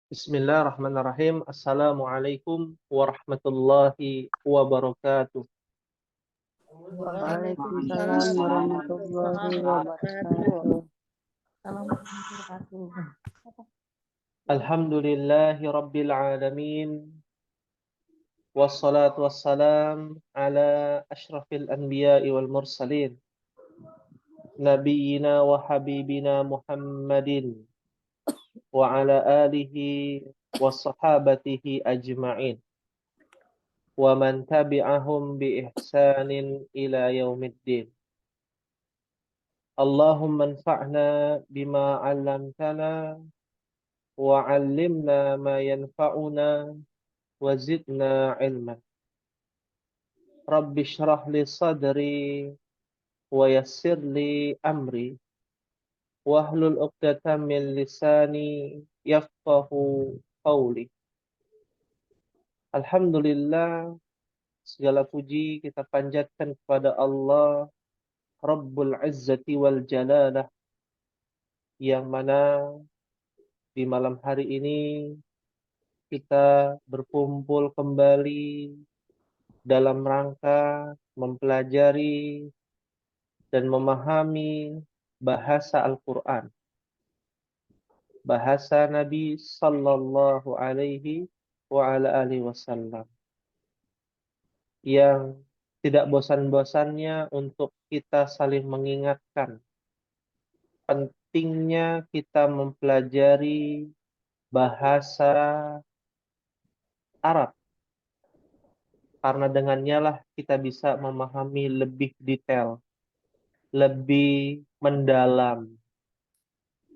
Bismillahirrahmanirrahim. Assalamualaikum warahmatullahi wabarakatuh. Waalaikumsalam warahmatullahi wabarakatuh. Alhamdulillahi rabbil alamin. Wassalatu wassalam ala ashrafil anbiya'i wal mursalin. Nabiyyina wa habibina Muhammadin wa ala alihi wa sahabatihi ajma'in. Wa man tabi'ahum bi ihsanin ila yaumiddin. Allahumma anfa'na bima 'allamtana wa 'allimna ma yanfa'una wa zidna 'ilman. Rabbi shrah li sadri wa yassir li amri wahlul 'uqdatam min lisani yafqahu qawli. Alhamdulillah, segala puji kita panjatkan kepada Allah Rabbul Izzati wal Jalalah, yang mana di malam hari ini kita berkumpul kembali dalam rangka mempelajari dan memahami bahasa Al-Quran, bahasa Nabi Sallallahu Alaihi Wasallam, yang tidak bosan-bosannya untuk kita saling mengingatkan pentingnya kita mempelajari bahasa Arab, karena dengannya lah kita bisa memahami lebih detail, lebih mendalam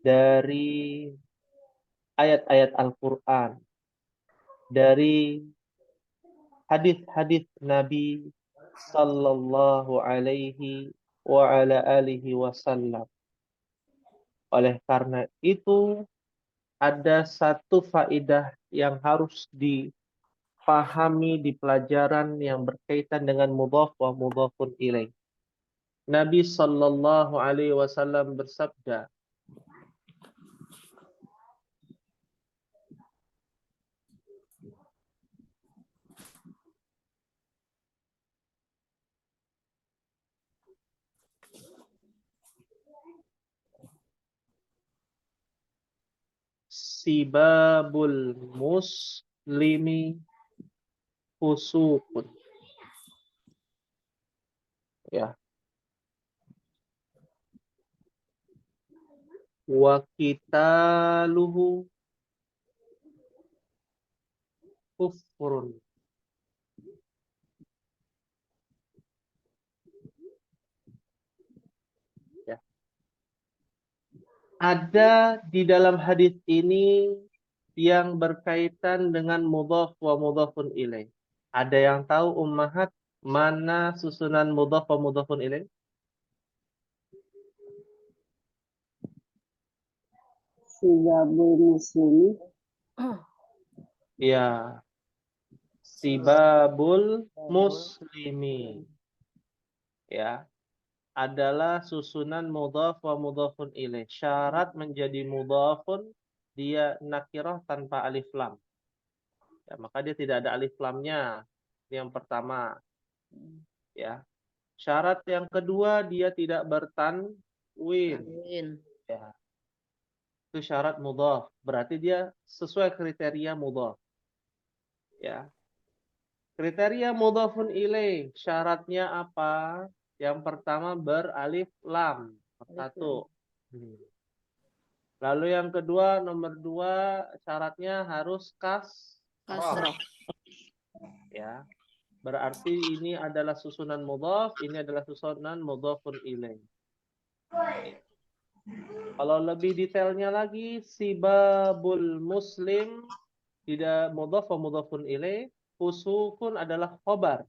dari ayat-ayat Al-Quran, dari hadis-hadis Nabi Sallallahu Alaihi Wasallam. Oleh karena itu, ada satu faidah yang harus dipahami di pelajaran yang berkaitan dengan mudhaf wa mudhafun ilaih. Nabi Sallallahu Alaihi Wasallam bersabda, Sibabul muslimi fusukun. Ya. Wa qitaluhu kufrun. Ya. Ada di dalam hadis ini yang berkaitan dengan mudhaf wa mudhafun ilaih. Ada yang tahu ummahat mana susunan mudhaf wa mudhafun ilaih? Sibabul muslimi. Ya. Sibabul muslimi. Ya. Adalah susunan mudhaf wa mudhafun ilaih. Syarat menjadi mudhafun, dia nakirah tanpa alif lam. Ya, maka dia tidak ada alif lamnya. Yang pertama. Ya. Syarat yang kedua, dia tidak bertanwin. Ya. Itu syarat mudhaf. Berarti dia sesuai kriteria mudhaf. Ya. Kriteria mudhafun ilaih, syaratnya apa? Yang pertama beralif lam. Satu. Lalu yang kedua, nomor dua, syaratnya harus kasrah. Ya. Berarti ini adalah susunan mudhaf, ini adalah susunan mudhafun ilaih. Kalau lebih detailnya lagi, sibabul muslim tidak mudhaf wa mudhafun ilaih, fusukun adalah khobar.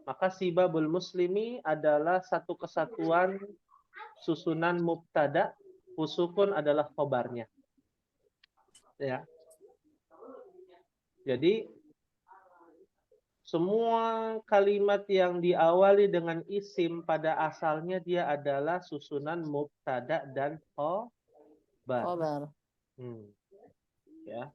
Maka sibabul muslimi adalah satu kesatuan susunan mubtada, fusukun adalah khobarnya. Ya. Jadi semua kalimat yang diawali dengan isim pada asalnya dia adalah susunan mubtada dan khobar. Ya.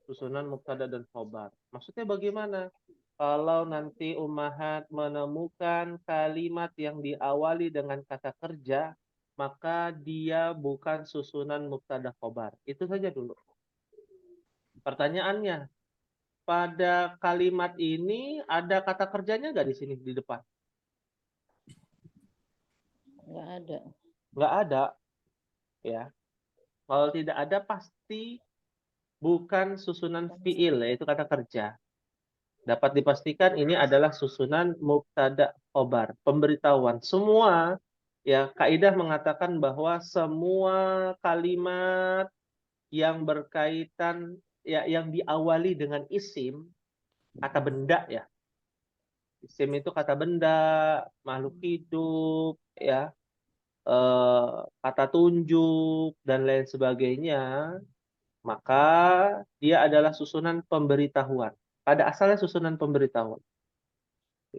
susunan mubtada dan khobar. Maksudnya bagaimana? Kalau nanti ummahat menemukan kalimat yang diawali dengan kata kerja, maka dia bukan susunan mubtada khobar. Itu saja dulu. Pertanyaannya, pada kalimat ini ada kata kerjanya nggak di sini di depan? Nggak ada. Nggak ada, ya. Kalau tidak ada pasti bukan susunan fiil, yaitu kata kerja. Dapat dipastikan ini adalah susunan mubtada khobar, pemberitahuan. Semua, ya, kaidah mengatakan bahwa semua kalimat yang berkaitan, ya, yang diawali dengan isim, kata benda, ya. Isim itu kata benda, makhluk hidup, ya, kata tunjuk dan lain sebagainya, maka dia adalah susunan pemberitahuan. Pada asalnya susunan pemberitahuan,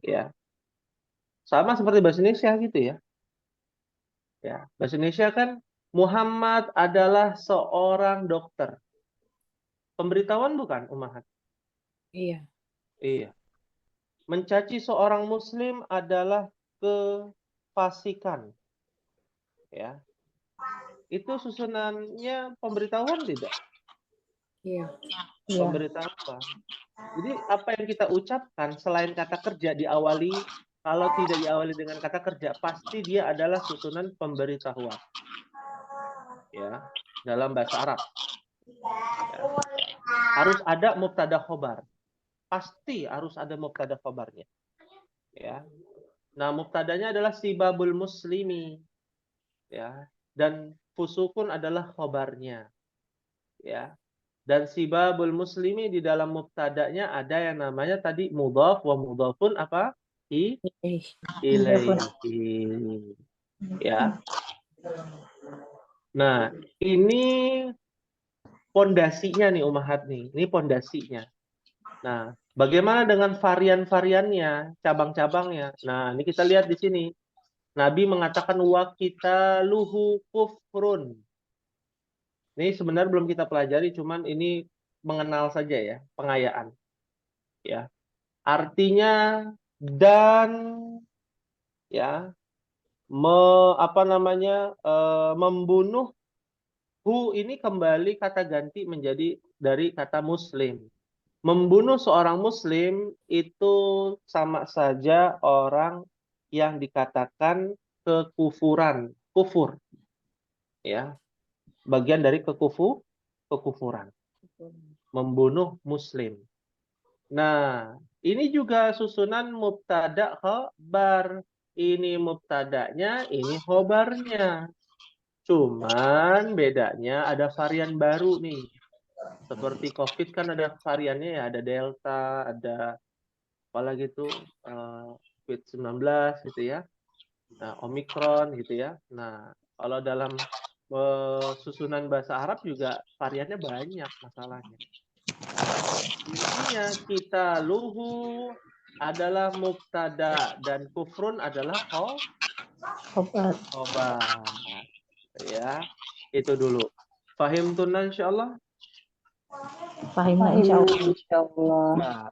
ya. Sama seperti bahasa Indonesia gitu ya. Ya, bahasa Indonesia kan Muhammad adalah seorang dokter. Pemberitahuan bukan, Ummahat? Iya. Iya. Mencaci seorang muslim adalah kefasikan. Ya. Itu susunannya pemberitahuan tidak? Iya. Pemberitahuan. Jadi apa yang kita ucapkan selain kata kerja diawali, kalau tidak diawali dengan kata kerja, pasti dia adalah susunan pemberitahuan. Ya, dalam bahasa Arab. Ya. Harus ada mubtada khobar. Pasti harus ada mubtada khobarnya. Ya. Nah, mubtadanya adalah sibabul muslimi. Ya. Dan fusukun adalah khobarnya. Ya. Dan sibabul muslimi di dalam mubtadanya ada yang namanya tadi mudhaf wa mudhafun apa? Ilaihi. Ya. Nah, ini pondasinya nih Ummahat nih. Ini pondasinya. Nah, bagaimana dengan varian-variannya, cabang-cabangnya? Nah, ini kita lihat di sini. Nabi mengatakan wa qitaluhu kufrun. Ini sebenarnya belum kita pelajari, cuman ini mengenal saja ya, pengayaan. Ya. Artinya dan ya, membunuh. Hu ini kembali kata ganti menjadi dari kata muslim. Membunuh seorang muslim itu sama saja orang yang dikatakan kekufuran, kufur. Ya, bagian dari kekufuran. Membunuh muslim. Nah, ini juga susunan mubtada khobar. Ini mubtadanya, ini khobarnya. Cuman bedanya ada varian baru nih. Seperti COVID kan ada variannya ya, ada Delta, ada apalagi itu COVID-19 gitu ya. Nah, Omikron gitu ya. Nah, kalau dalam susunan bahasa Arab juga variannya banyak masalahnya. Intinya kita luhu adalah mubtada dan kufrun adalah khobar. Ya, itu dulu. Fahim tunan insyaallah. Fahimna insyaallah. Insyaallah. Nah,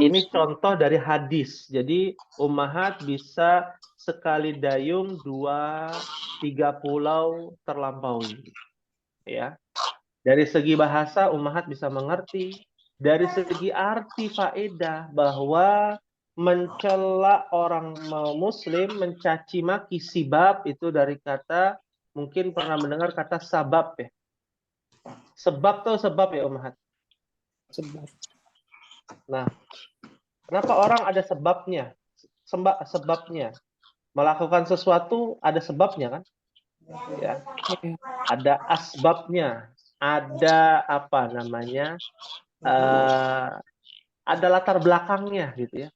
ini contoh dari hadis. Jadi ummahat bisa sekali dayung 2-3 pulau terlampaui. Ya. Dari segi bahasa ummahat bisa mengerti. Dari segi arti faedah bahwa mencela orang muslim, mencaci maki sibab itu dari kata, mungkin pernah mendengar kata sabab ya. Sebab tuh sebab ya ummahat. Sebab. Nah, kenapa orang ada sebabnya? Sebabnya melakukan sesuatu ada sebabnya kan? Ya. Ada asbabnya, ada apa namanya? Ada latar belakangnya gitu ya.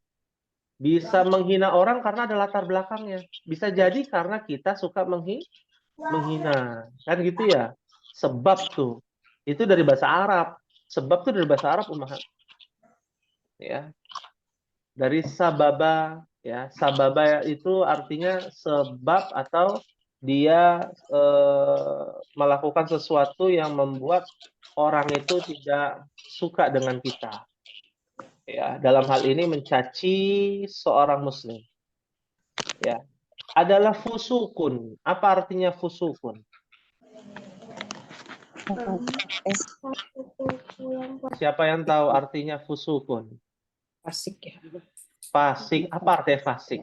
Bisa menghina orang karena ada latar belakangnya. Bisa jadi karena kita suka menghina. Kan gitu ya. Sebab tuh. Itu dari bahasa Arab. Sebab tuh dari bahasa Arab ummahat. Ya. Dari sababa ya. Sababa itu artinya sebab atau dia melakukan sesuatu yang membuat orang itu tidak suka dengan kita. Ya, dalam hal ini mencaci seorang muslim. Ya, adalah fusukun. Apa artinya fusukun? Siapa yang tahu artinya fusukun? Fasik ya. Fasik. Apa artinya fasik?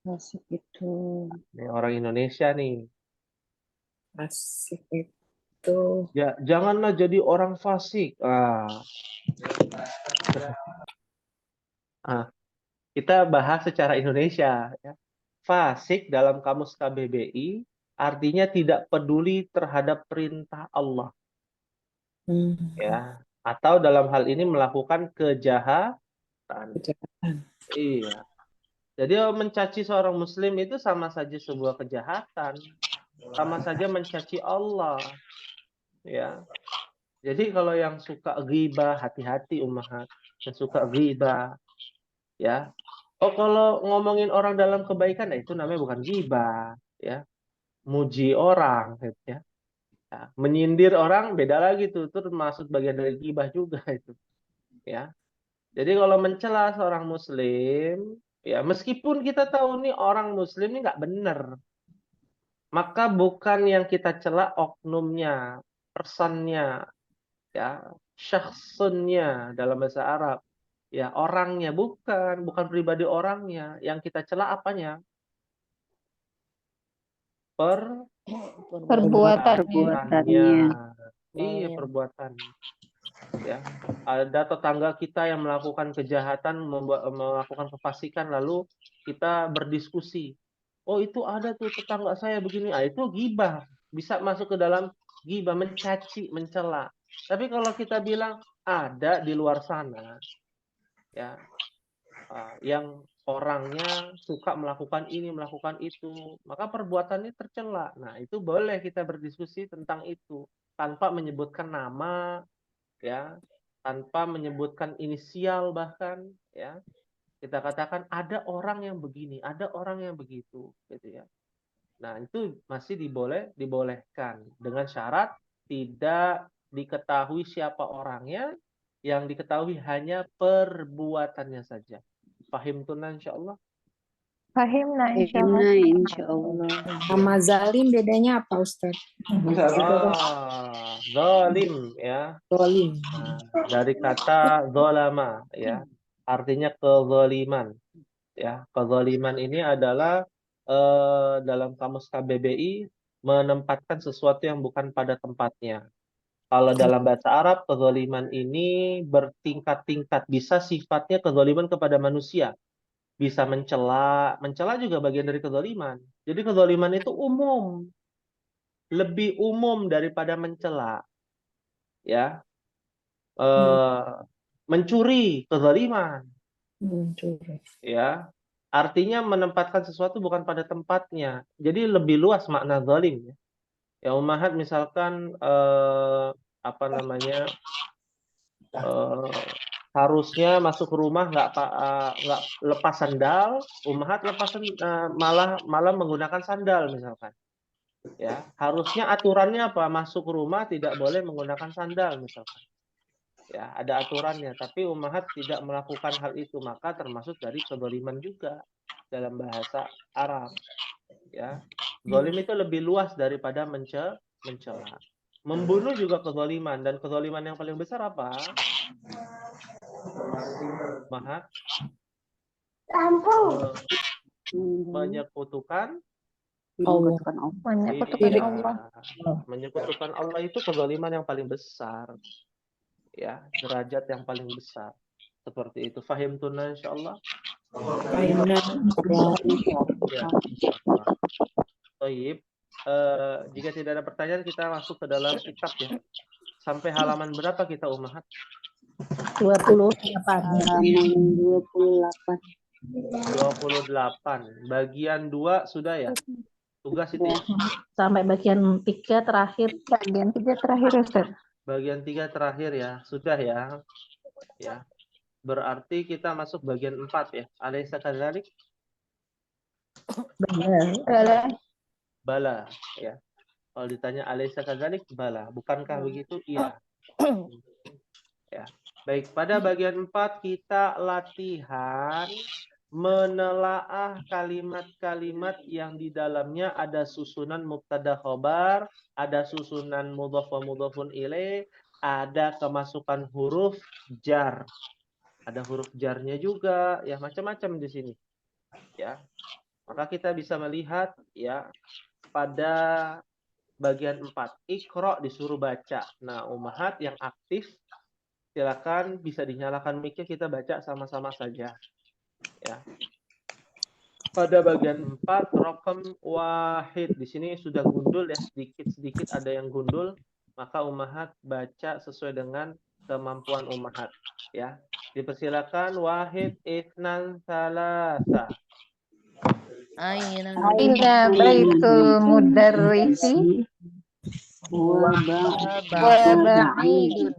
Fasik itu Ini orang Indonesia nih. Fasik itu Ya, janganlah jadi orang fasik. Kita bahas secara Indonesia. Ya. Fasik dalam kamus KBBI artinya tidak peduli terhadap perintah Allah. Ya, atau dalam hal ini melakukan kejahatan. kejahatan. Iya. Jadi mencaci seorang muslim itu sama saja sebuah kejahatan. Sama saja mencaci Allah. Ya. Jadi kalau yang suka ghibah, hati-hati ummahat. Yang suka ghibah, ya. Oh, kalau ngomongin orang dalam kebaikan, itu namanya bukan ghibah, ya. Muji orang, gitu, ya. Ya, menyindir orang beda lagi tuh, itu termasuk bagian dari ghibah juga itu, ya. Jadi kalau mencela seorang muslim, ya meskipun kita tahu nih orang muslim ini nggak benar, maka bukan yang kita cela oknumnya, personnya, ya, syakhsunnya dalam bahasa Arab, ya orangnya, bukan pribadi orangnya. Yang kita cela apanya? Perbuatannya. Iya, perbuatan. Ya, ada tetangga kita yang melakukan kejahatan, melakukan kefasikan, lalu kita berdiskusi. Oh, itu ada tuh tetangga saya begini. Itu ghibah. Bisa masuk ke dalam ghibah, mencaci, mencela. Tapi kalau kita bilang ada di luar sana, ya, yang orangnya suka melakukan ini, melakukan itu, maka perbuatannya tercela. Nah, itu boleh kita berdiskusi tentang itu tanpa menyebutkan nama, ya, tanpa menyebutkan inisial bahkan, ya. Kita katakan ada orang yang begini, ada orang yang begitu, gitu ya. Nah, itu masih dibolehkan dengan syarat tidak diketahui siapa orangnya, yang diketahui hanya perbuatannya saja. Fahim tunan insyaallah. Fahimna Fahimna insyaallah. insyaallah. Sama zalim bedanya apa Ustaz? Zalim, ya. Zalim. Nah, dari kata zolama, ya, artinya kezaliman, ya. Kezaliman ini adalah dalam kamus KBBI menempatkan sesuatu yang bukan pada tempatnya. Kalau dalam bahasa Arab, kezaliman ini bertingkat-tingkat. Bisa sifatnya kezaliman kepada manusia, bisa mencela juga bagian dari kezaliman. Jadi kezaliman itu umum, lebih umum daripada mencela, ya. Mencuri, kezaliman, Mencuri. ya. Artinya menempatkan sesuatu bukan pada tempatnya. Jadi lebih luas makna zalim, ya. Ya ummahat misalkan apa namanya, harusnya masuk ke rumah nggak lepas sandal, ummahat malah menggunakan sandal misalkan. Ya, harusnya aturannya apa? Masuk ke rumah tidak boleh menggunakan sandal misalkan. Ya, ada aturannya, tapi ummahat tidak melakukan hal itu, maka termasuk dari kezaliman juga dalam bahasa Arab. Ya, zalim itu lebih luas daripada mencela. Membunuh juga kezaliman, dan kezaliman yang paling besar apa? Ummahat menyekutukan menyekutukan Allah itu kezaliman yang paling besar, ya, derajat yang paling besar. Seperti itu. Fahim tuna insyaallah. Fahimna. Ya, insyaallah. Baik. Jika tidak ada pertanyaan, kita masuk ke dalam kitab, ya. Sampai halaman berapa kita ummahat? 28. Halaman 28. 28. Bagian 2 sudah ya? Tugas itu ya? Sampai bagian 3 terakhir. Bagian 3 terakhir Ustaz. Bagian 3 terakhir ya, sudah ya. Ya. Berarti kita masuk bagian 4 ya. Alaysa kadzalik? Benar. Boleh. bala, ya. Kalau ditanya alaysa kadzalik, bala. Bukankah begitu? Iya. Ya. Baik, pada bagian 4 kita latihan menelaah kalimat-kalimat yang di dalamnya ada susunan mubtada khobar, ada susunan mudhaf wa mudhafun ilaih, ada kemasukan huruf jar. Ada huruf jarnya juga, ya macam-macam di sini. Ya. Maka kita bisa melihat ya pada bagian 4. Iqra disuruh baca. Nah, ummahat yang aktif silakan bisa dinyalakan mic-nya, kita baca sama-sama saja. Ya. Pada bagian 4 rokam wahid. Di sini sudah gundul ya, sedikit-sedikit ada yang gundul, maka ummahat baca sesuai dengan kemampuan ummahat ya. Dipersilakan wahid itsnan salasa. Aina baitul mudarrisi Huwa wa ba'idun.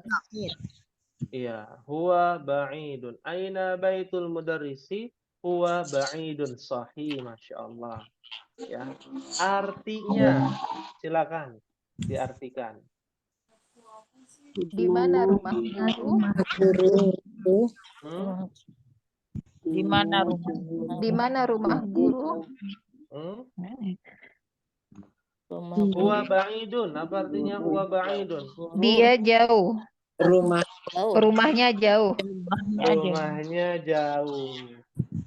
Iya, huwa ba'idun. Aina baitul mudarrisi? Huwa ba'idun. Sahih, Masya Allah. Ya. Artinya, silakan diartikan. Di mana rumah guru? Hmm? Di mana Di mana rumah guru? Hmm? Huwa ba'idun. Apa artinya huwa ba'idun? Dia jauh. Rumahnya jauh. Rumahnya jauh.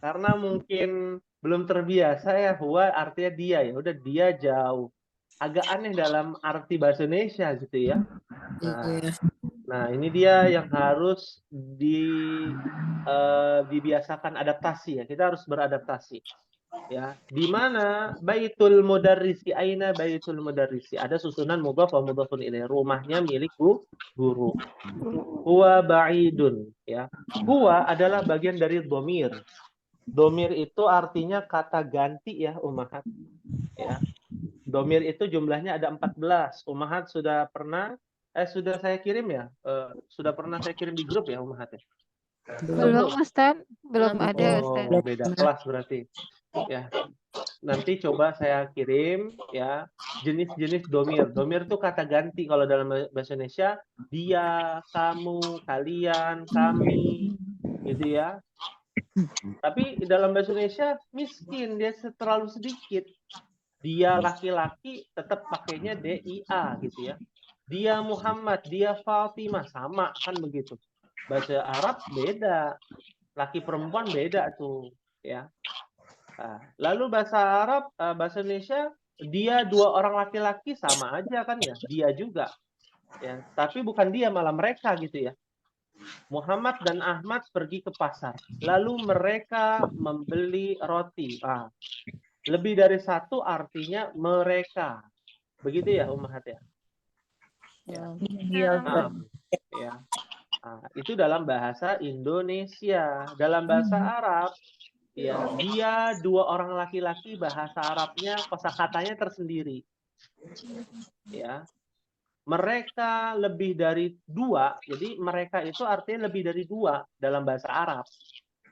Karena mungkin belum terbiasa ya, huwa artinya dia ya. Udah dia jauh. Agak aneh dalam arti bahasa Indonesia gitu ya. Nah, ini dia yang harus dibiasakan adaptasi ya. Kita harus beradaptasi. Ya, di mana baitul mudarrisi, aina baitul mudarrisi, ada susunan mudhaf wa mudhafun ilaih, rumahnya milik guru. Huwa ba'idun ya. Huwa adalah bagian dari dhamir. Dhamir itu artinya kata ganti ya, ummahat. Ya. Dhamir itu jumlahnya ada 14. Ummahat sudah pernah sudah saya kirim ya? Sudah pernah saya kirim di grup ya, ummahat ya? Belum, Ustaz. Belum ada, Ustaz. Oh, beda kelas berarti. Ya. Nanti coba saya kirim ya jenis-jenis domir. Domir itu kata ganti kalau dalam bahasa Indonesia. Dia, kamu, kalian, kami, gitu ya. Tapi dalam bahasa Indonesia miskin, dia terlalu sedikit. Dia laki-laki tetap pakainya DIA gitu ya. Dia Muhammad, dia Fatimah, sama kan begitu. Bahasa Arab beda, laki perempuan beda tuh ya. Nah, lalu bahasa Arab, bahasa Indonesia, dia dua orang laki-laki sama aja kan ya, dia juga. Ya, tapi bukan dia, malah mereka gitu ya. Muhammad dan Ahmad pergi ke pasar, lalu mereka membeli roti. Lebih dari satu artinya mereka, begitu ya, ummahat ya. Ya. Ya. Itu dalam bahasa Indonesia. Dalam bahasa Arab, ya, dia dua orang laki-laki, bahasa Arabnya kosakatanya tersendiri. Ya. Mereka lebih dari dua, jadi mereka itu artinya lebih dari dua dalam bahasa Arab.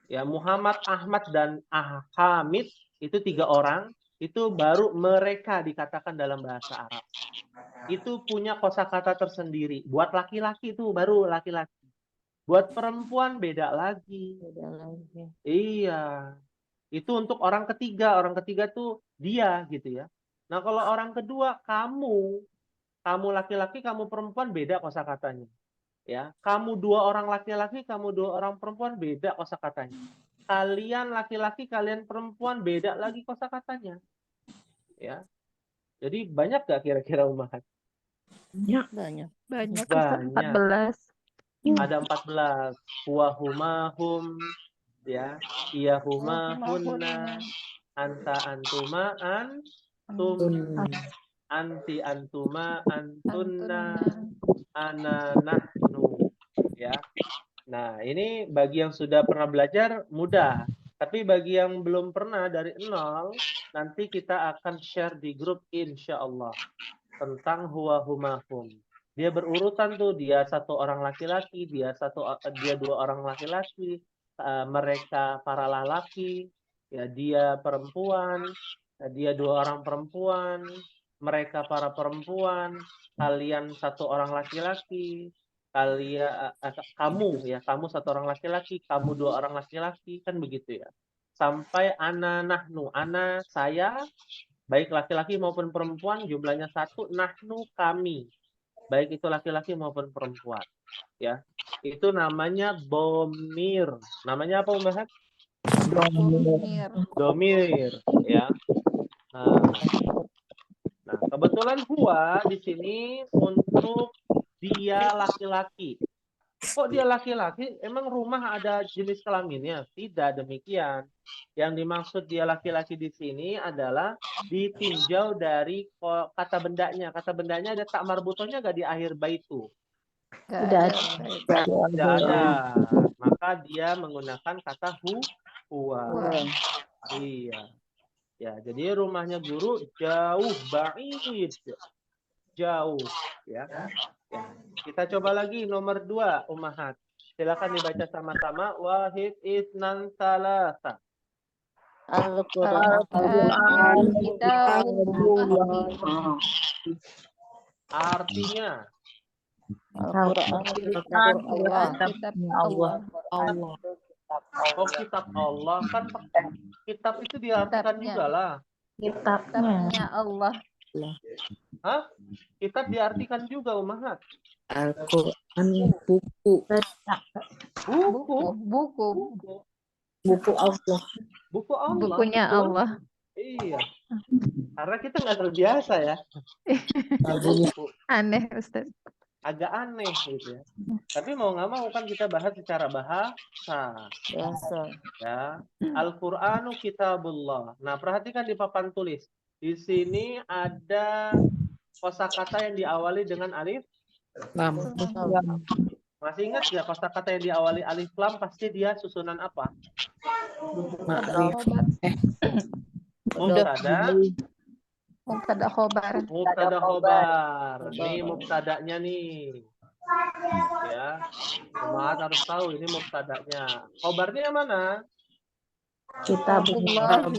Ya, Muhammad, Ahmad dan Hamid itu tiga orang, itu baru mereka dikatakan dalam bahasa Arab. Itu punya kosakata tersendiri. Buat laki-laki itu baru laki-laki. Buat perempuan beda lagi. Iya. Itu untuk orang ketiga. Orang ketiga tuh dia gitu ya. Nah, kalau orang kedua kamu laki-laki, kamu perempuan beda kosakatanya. Ya, kamu dua orang laki-laki, kamu dua orang perempuan beda kosakatanya. Kalian laki-laki, kalian perempuan beda lagi kosakatanya. Ya. Jadi banyak gak kira-kira ummahat? Banyak. Banyak. 14. Ada 14. Huwa huma hum ya. Iya huma hunna. Anta antuma antum. Anti antuma antunna. Ana nahnu. Ya. Nah, ini bagi yang sudah pernah belajar mudah. Tapi bagi yang belum pernah dari nol, nanti kita akan share di grup insya Allah tentang huwa huma hum. Dia berurutan tuh, dia satu orang laki-laki, dia dua orang laki-laki, mereka para lelaki, ya dia perempuan, dia 2 orang perempuan, mereka para perempuan, kalian 1 orang laki-laki, kamu 1 orang laki-laki, kamu 2 orang laki-laki, kan begitu ya. Sampai ana nahnu, ana saya, baik laki-laki maupun perempuan, jumlahnya 1, nahnu kami, baik itu laki-laki maupun perempuan, ya. Itu namanya domir. Namanya apa, Ummahat? Domir, ya. Nah, kebetulan huwa di sini untuk dia laki-laki. Kok dia laki-laki? Emang rumah ada jenis kelaminnya? Tidak demikian. Yang dimaksud dia laki-laki di sini adalah ditinjau dari kata bendanya. Kata bendanya ada tak marbutohnya nggak di akhir baitu? Tidak ada. Tidak ada. Maka dia menggunakan kata huwa. Iya. Ya, jadi rumahnya guru jauh, ba'id. Jauh, ya. Kita coba lagi nomor 2, Ummahat. Silakan dibaca sama-sama. Wahid isnan salasa. Al-Quran Artinya kitab Allah. oh, kitab Allah kan kitab itu diartikan juga lah. Kitabnya. Allah. Hah? Kitab diartikan juga, Ummahat. Al-Quran buku Allah. Buku Allah. Bukunya betul? Allah. Iya. Karena kita nggak terbiasa ya. Aneh, Ustaz. Agak aneh gitu ya. Tapi mau nggak mau kan kita bahas secara bahasa. Ya. Al-Qur'anu kitabullah. Nah, perhatikan di papan tulis. Di sini ada kosakata yang diawali dengan alif lam Masih ingat nggak kosakata yang diawali alif lam pasti dia susunan apa? ma'rif Mubtada khobar. Mubtada khobar. Nih mubtadanya nih. Ya. Umat harus tahu ini mubtadanya. Khobarnya yang mana? Kitabullah.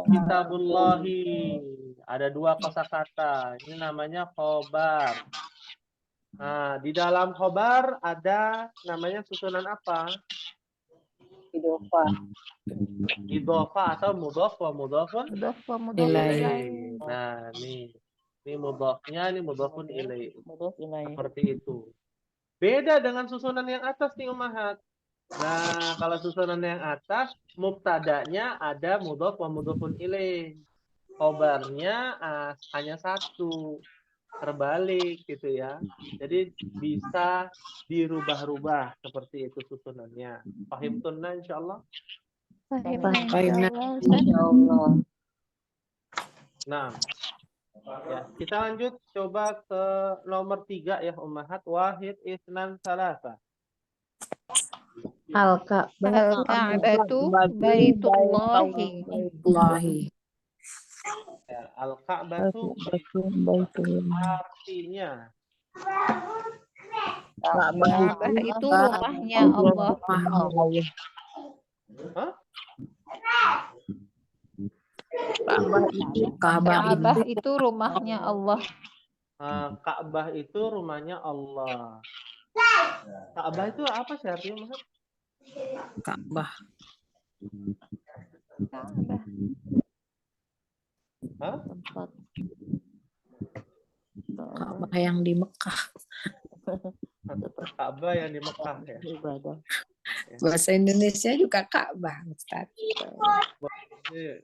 Kitabullahi. Ada 2 kosakata. Ini namanya khobar. Nah, di dalam khobar ada namanya susunan apa? Idhofah atau mudhof wa mudhofun ilaih. Nah, nih. Ini mudhofnya, ini mudhofun ilaih. Seperti itu. Beda dengan susunan yang atas nih, Ummahat. Nah, kalau susunan yang atas, mubtadanya ada mudhof wa mudhofun ilaih. Khobarnya hanya 1. Terbalik gitu ya. Jadi bisa dirubah-rubah seperti itu susunannya. Pahim tunna insyaallah. Nah, ya, kita lanjut coba ke nomor 3 ya, Ummahat. Wahid isnan salasa. Al-Ka'batu baitullahi. Ya, Al-Ka'batu artinya Ka'bah itu rumahnya Allah. Hah? Ka'bah itu rumahnya Allah. Ka'bah itu rumahnya Allah. Ka'bah itu apa sih artinya, Mas? Ka'bah Hah? Ka'bah yang di Mekah. Ka'bah yang di Mekah ya. Bahasa Indonesia juga Ka'bah, Ustaz.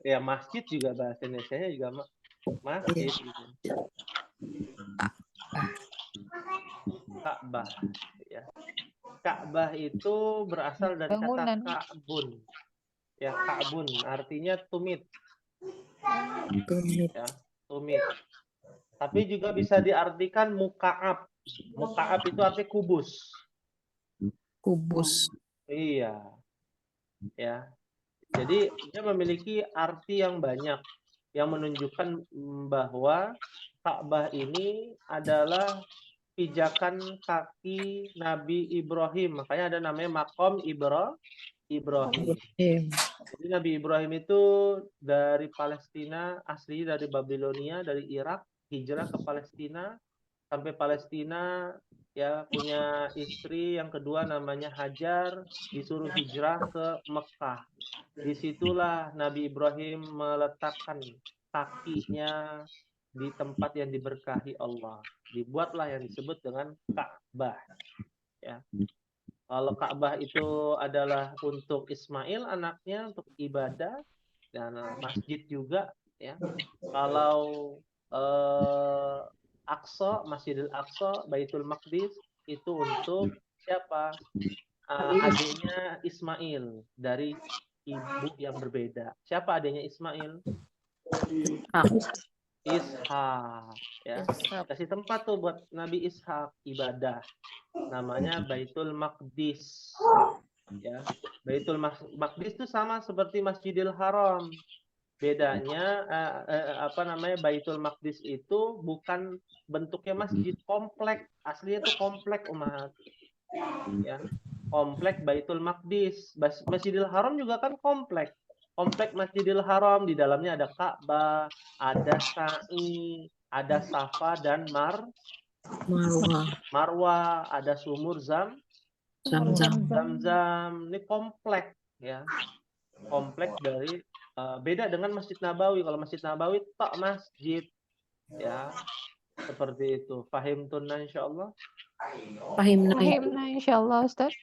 Ya, masjid juga bahasa Indonesianya juga masjid. Ka'bah ya. Ka'bah itu berasal dari kata ka'bun. Ya, ka'bun artinya tumit. Ya, tumit. Tapi juga bisa diartikan muka'ab. Muka'ab itu artinya kubus. Kubus. Iya. Ya. Jadi dia memiliki arti yang banyak yang menunjukkan bahwa Ka'bah ini adalah pijakan kaki Nabi Ibrahim. Makanya ada namanya Maqam Ibrahim. Jadi Nabi Ibrahim itu dari Palestina, asli dari Babilonia, dari Irak, hijrah ke Palestina, sampai Palestina, ya, punya istri yang kedua namanya Hajar, disuruh hijrah ke Mekah. Disitulah Nabi Ibrahim meletakkan kakinya di tempat yang diberkahi Allah. Dibuatlah yang disebut dengan Ka'bah. Ya. Kalau Ka'bah itu adalah untuk Ismail anaknya, untuk ibadah dan masjid juga, ya. Kalau Aqsa, Masjidil Aqsa, Baitul Maqdis itu untuk siapa? Adiknya Ismail dari ibu yang berbeda. Siapa adiknya Ismail? Ishak, ya. Kasih tempat tuh buat Nabi Ishak ibadah. Namanya Baitul Maqdis. Ya. Baitul Maqdis itu sama seperti Masjidil Haram. Bedanya Baitul Maqdis itu bukan bentuknya masjid, komplek. Aslinya itu komplek, umat. Ya. Komplek Baitul Maqdis. Masjidil Haram juga kan komplek. Komplek Masjidil Haram, di dalamnya ada Ka'bah, ada Sa'i, ada Safa dan Marwah, ada sumur Zam-Zam. Ini komplek, ya. Komplek dari beda dengan Masjid Nabawi. Kalau Masjid Nabawi tak masjid, ya. Seperti itu. Fahim tunna insyaallah. Fahimna insyaallah, Ustaz.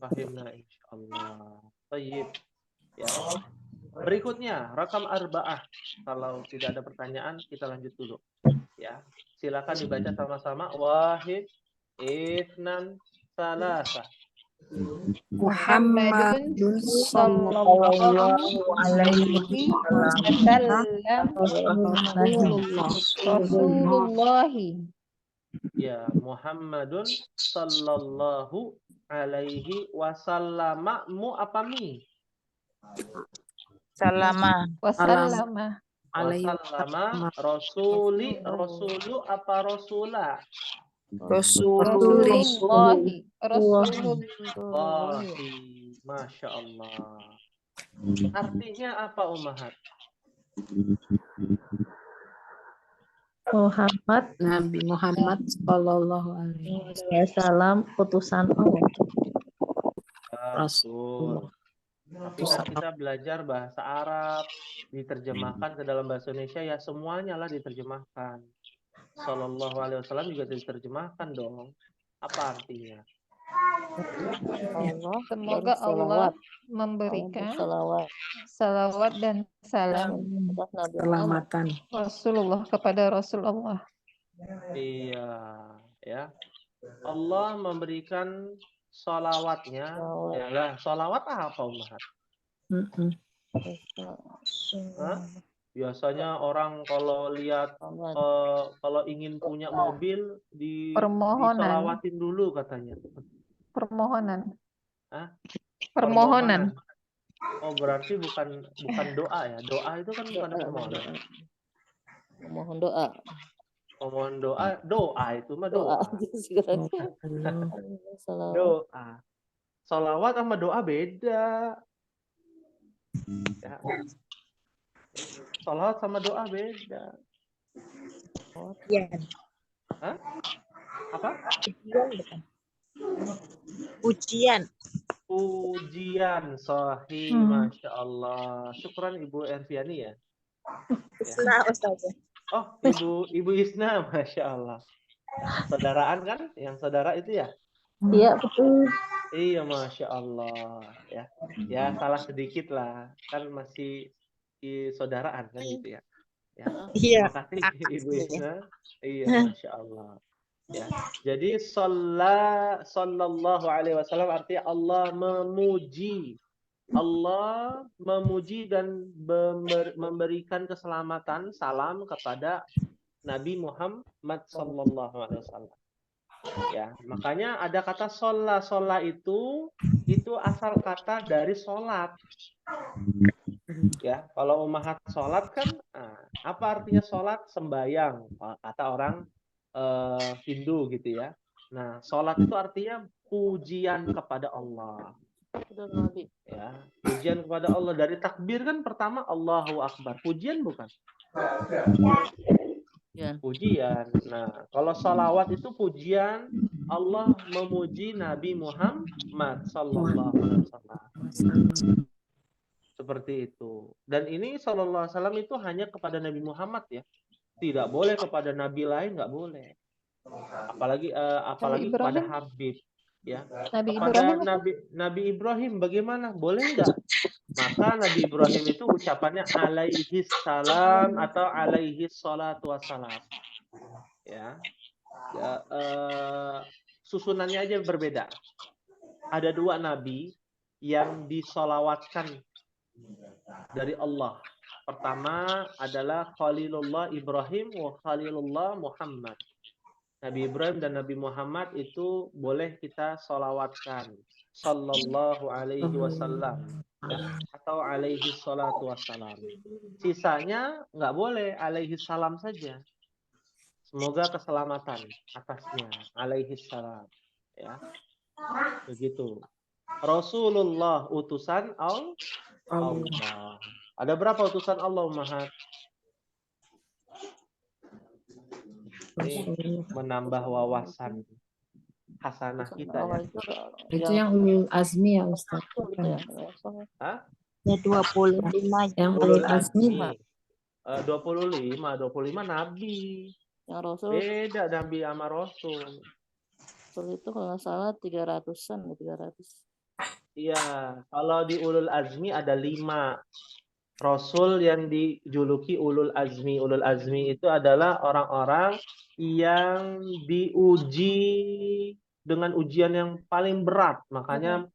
Fahimna insyaallah. Baik. Ya. Berikutnya, rakam arba'ah. Kalau tidak ada pertanyaan, kita lanjut dulu. Ya. Silakan dibaca sama-sama. Wahid, itsnan, salasa. Muhammadun sallallahu alaihi wasallam Rasulullah. Ya, Muhammadun sallallahu alaihi wasallam. Mu apa mi? Salama. Wasallama. Wasallama. Rasulu apa rasula? Rasulullahi. Masya Allah. Artinya apa, Ummahat? Nabi Muhammad sallallahu alaihi Wasallam utusan Allah. Rasul. Tapi kan kita belajar bahasa Arab, diterjemahkan ke dalam bahasa Indonesia, ya semuanya lah diterjemahkan. Sallallahu alaihi wasallam juga diterjemahkan dong. Apa artinya? Semoga Allah memberikan salawat dan salam keselamatan Rasulullah kepada Rasulullah. Iya, ya. Allah memberikan salawatnya. Ya lah, salawat apa, Umar? Biasanya orang kalau lihat kalau ingin punya mobil disalawatin dulu katanya. Permohonan. Hah? Permohonan. Oh, berarti bukan doa ya. Doa itu kan bukan permohonan. Memohon doa. Memohon doa itu mah doa. Doa. Salawat sama doa beda. Ya. Salawat sama doa beda. Hah? Apa? Ujian. Sahih, Masya Allah. Syukran Ibu Erviani ya. Isna, Ustaz. Oh, Ibu Isna, Masya Allah. Saudaraan kan? Yang saudara itu ya? Iya, betul. Iya, Masya Allah. Ya, salah sedikit lah. Kan masih saudaraan kan gitu ya. Iya. Terima kasih Ibu Isna. Iya, Masya Allah. Ya. Jadi sallallahu alaihi wasallam artinya Allah memuji. Allah memuji dan memberikan keselamatan, salam kepada Nabi Muhammad sallallahu alaihi wasallam. Ya, makanya ada kata sholat itu asal kata dari sholat. Ya, kalau ummahat sholat kan, apa artinya sholat? Sembayang, kata orang Hindu gitu ya. Nah, sholat itu artinya pujian kepada Allah. Sudah Nabi. Ya, pujian kepada Allah. Dari takbir kan pertama Allahu Akbar. Pujian bukan? Ya. Pujian. Nah, kalau salawat itu pujian Allah memuji Nabi Muhammad sallallahu alaihi wasallam. Seperti itu. Dan ini sallallahu alaihi wasallam itu hanya kepada Nabi Muhammad ya. Tidak boleh kepada nabi lain, nggak boleh. Apalagi kepada Ibrahim? Habib ya. Nabi Kepada Ibrahim apa? Nabi Ibrahim bagaimana? Boleh nggak? Maka Nabi Ibrahim itu ucapannya alaihi salam atau alaihi salatu wassalam. Ya. Susunannya aja berbeda. Ada dua nabi yang disolawatkan dari Allah. Pertama adalah Khalilullah Ibrahim wa Khalilullah Muhammad. Nabi Ibrahim dan Nabi Muhammad itu boleh kita solawatkan. Sallallahu alaihi wasallam. Atau alaihi salatu wassalam. Sisanya nggak boleh, alaihi salam saja. Semoga keselamatan atasnya. Alaihi salam. Ya. Begitu. Rasulullah utusan Allah. Ada berapa utusan Allah, Ummahat? Ini menambah wawasan hasanah kita ya. Itu yang ulul azmi ya Ustaz. Hah? Ya 25 Yang Ulul ulul azmi azmi. 25 nabi. Yang Rasul Beda nabi sama rasul. itu kalau nggak salah 300-an, 300. Iya, kalau di ulul azmi ada 5 rasul yang dijuluki ulul azmi. Ulul azmi itu adalah orang-orang yang diuji dengan ujian yang paling berat, makanya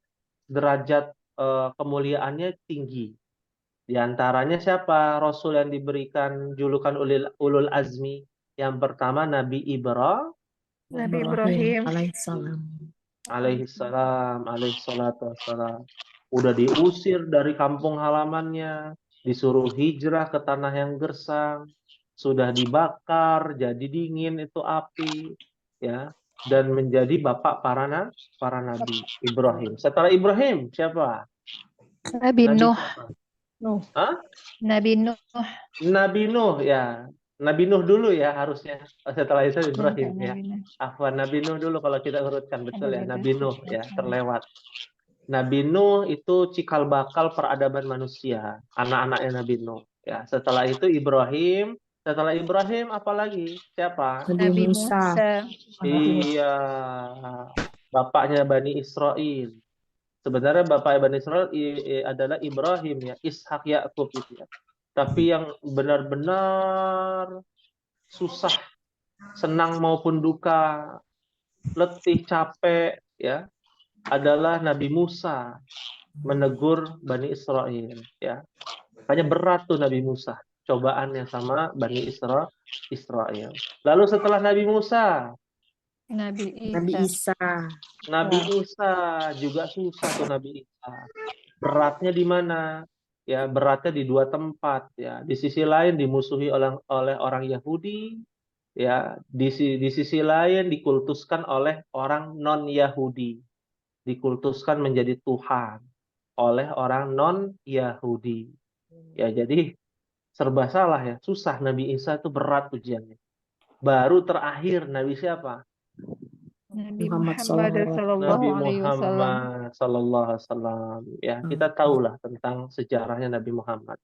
derajat kemuliaannya tinggi. Di antaranya siapa rasul yang diberikan julukan ulul azmi? Yang pertama Nabi Ibrahim alaihissalam. alaihissalam, alaihissalatu wassalam. Udah diusir dari kampung halamannya, disuruh hijrah ke tanah yang gersang, sudah dibakar, jadi dingin itu api, ya, dan menjadi bapak para nabi Ibrahim. Setelah Ibrahim siapa? Nabi Nuh. Hah? Nabi Nuh. Nabi Nuh ya. Nabi Nuh dulu ya harusnya. Setelah itu Ibrahim ya. Afwan, Nabi Nuh dulu kalau kita urutkan, betul ya. Nabi Nuh ya, terlewat. Nabi Nuh itu cikal bakal peradaban manusia, anak-anaknya Nabi Nuh ya. Setelah itu Ibrahim, setelah Ibrahim apalagi? Siapa? Nabi Musa. Iya. Bapaknya Bani Israel. Sebenarnya bapak Bani Israel adalah Ibrahim ya, Ishak Yakub itu ya. Tapi yang benar-benar susah, senang maupun duka, letih, capek ya, adalah Nabi Musa menegur Bani Israel ya. Makanya berat tuh Nabi Musa cobaannya sama Bani Israel. Lalu setelah Nabi Musa Nabi Isa. Nabi Isa juga susah tuh Nabi Isa. Beratnya di mana? Ya, beratnya di 2 tempat ya. Di sisi lain dimusuhi oleh orang Yahudi, ya. Di sisi lain dikultuskan oleh orang non-Yahudi. Dikultuskan menjadi Tuhan oleh orang non-Yahudi. Ya, jadi serba salah ya. Susah Nabi Isa itu, berat ujiannya. Baru terakhir Nabi siapa? Nabi Muhammad Muhammad Nabi SAW. Muhammad sallallahu alaihi wasallam. Ya, kita tahulah tentang sejarahnya Nabi Muhammad.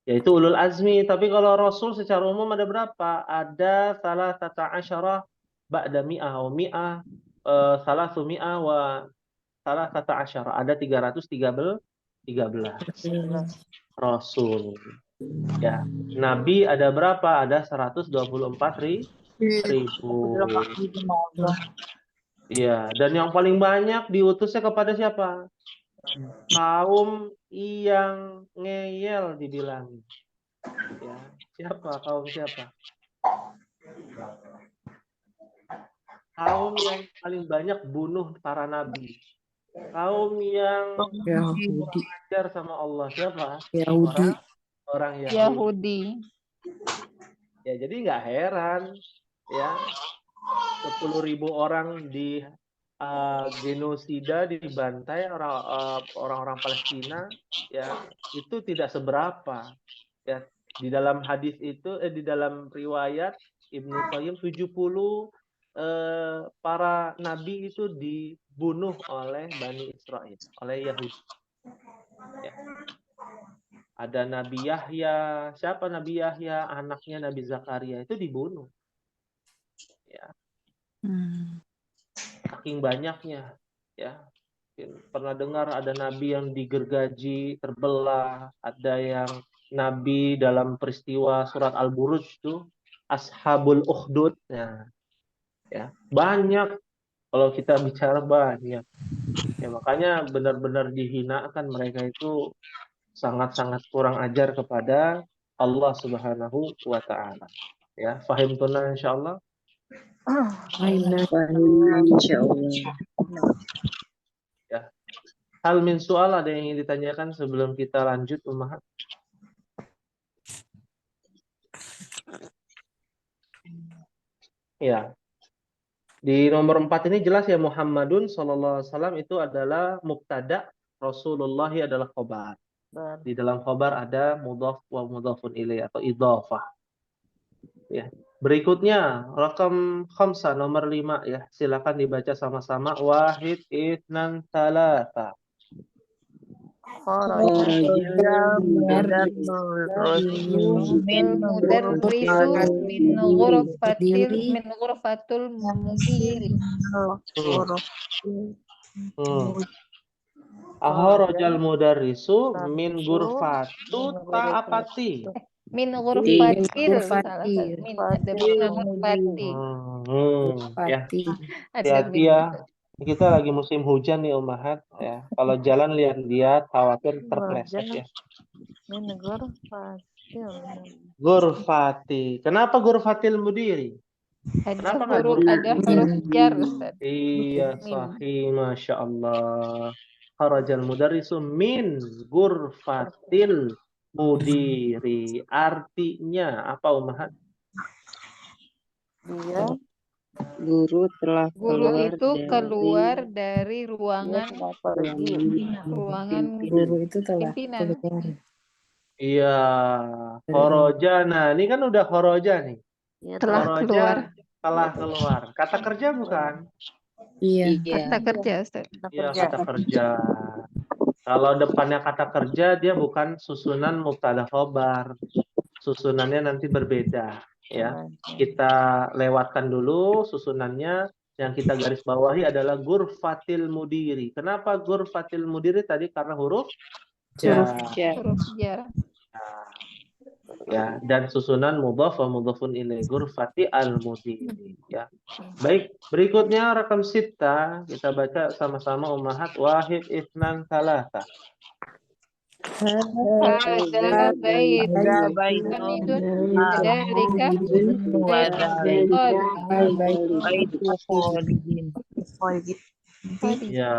Yaitu ulul azmi. Tapi kalau Rasul secara umum ada berapa? Ada salah tata asyarah ba'da mi'ah wa mi'ah, salah sumi'ah wa salah tata asyarah. Ada 313 Rasul. Ya, Nabi ada berapa? Ada 124.000. Iya, dan yang paling banyak diutusnya kepada siapa? Kaum yang ngeyel dibilang. Ya, siapa? Kaum siapa? Kaum yang paling banyak bunuh para nabi. Kaum yang belajar sama Allah. Siapa? Yahudi. Orang Yahudi. Ya, jadi nggak heran ya. 10.000 orang genosida, dibantai orang-orang Palestina, ya itu tidak seberapa. Ya, di dalam hadis itu, di dalam riwayat Ibnu Qayyim 70 para nabi itu dibunuh oleh Bani Israel, oleh Yahudi. Ya. Ada Nabi Yahya, siapa Nabi Yahya? Anaknya Nabi Zakaria itu dibunuh. Ya. Saking banyaknya, ya. Pernah dengar ada nabi yang digergaji, terbelah, ada yang nabi dalam peristiwa surat Al-Buruj itu Ashabul Ukhdud. Ya, banyak. Kalau kita bicara banyak. Ya, makanya benar-benar dihinakan mereka itu sangat-sangat kurang ajar kepada Allah Subhanahu wa taala. Ya, fahim tuna insyaallah. Insyaallah. Ya. Hal min soal ada yang ingin ditanyakan sebelum kita lanjut, Ummahat? Ya. Di nomor 4 ini jelas ya, Muhammadun sallallahu alaihi wasallam itu adalah mubtada, Rasulullah adalah khobar. Di dalam khobar ada mudhaf wa mudhafun ilaih atau idhafah. Ya. Berikutnya rakam khamsah nomor 5 ya. Silakan dibaca sama-sama. Wahid, itsnan, tsalatsa. min ghurfatul mudiri. Akhrajal mudarrisu min ghurfatu ta'apati. Min ghurfatil. Ghurfatil. Min ada min ghurfati. Ya. Ada Hati-hati ya. Kita lagi musim hujan nih, Ummahat ya. Kalau jalan lihat-lihat khawatir terpleset ya. Min ghurfatil. Ghurfati. Kenapa ghurfatil mudiri? Ada Kenapa nggak huruf jar, Ustaz. Iya, sahih, Masya Allah. Kharajal mudarrisu min ghurfatil mudiri. Artinya apa, Ummahat? Dia Guru telah Guru keluar itu keluar dari ruangan pergi. Guru itu telah pimpinan. keluar. Iya, kharaja. Nah, ini kan udah kharaja nih. Telah Kharaja keluar. telah keluar. Kata kerja bukan? Iya. Kata kerja, Ustaz. Iya, kata kerja. Kalau depannya kata kerja, dia bukan susunan mubtada khobar. Susunannya nanti berbeda. Ya, kita lewatkan dulu susunannya. Yang kita garis bawahi adalah ghurfatil mudiri. Kenapa ghurfatil mudiri tadi? Karena huruf jar. Huruf jar. Ya, dan susunan mudhaf wa mudhafun ilaih, ghurfati al-mudiri. Ya. Baik, berikutnya rakam sita kita baca sama-sama, Ummahat. Wahid, itsnan, tsalatsa. Ada bait Hamidun dzalika Ya.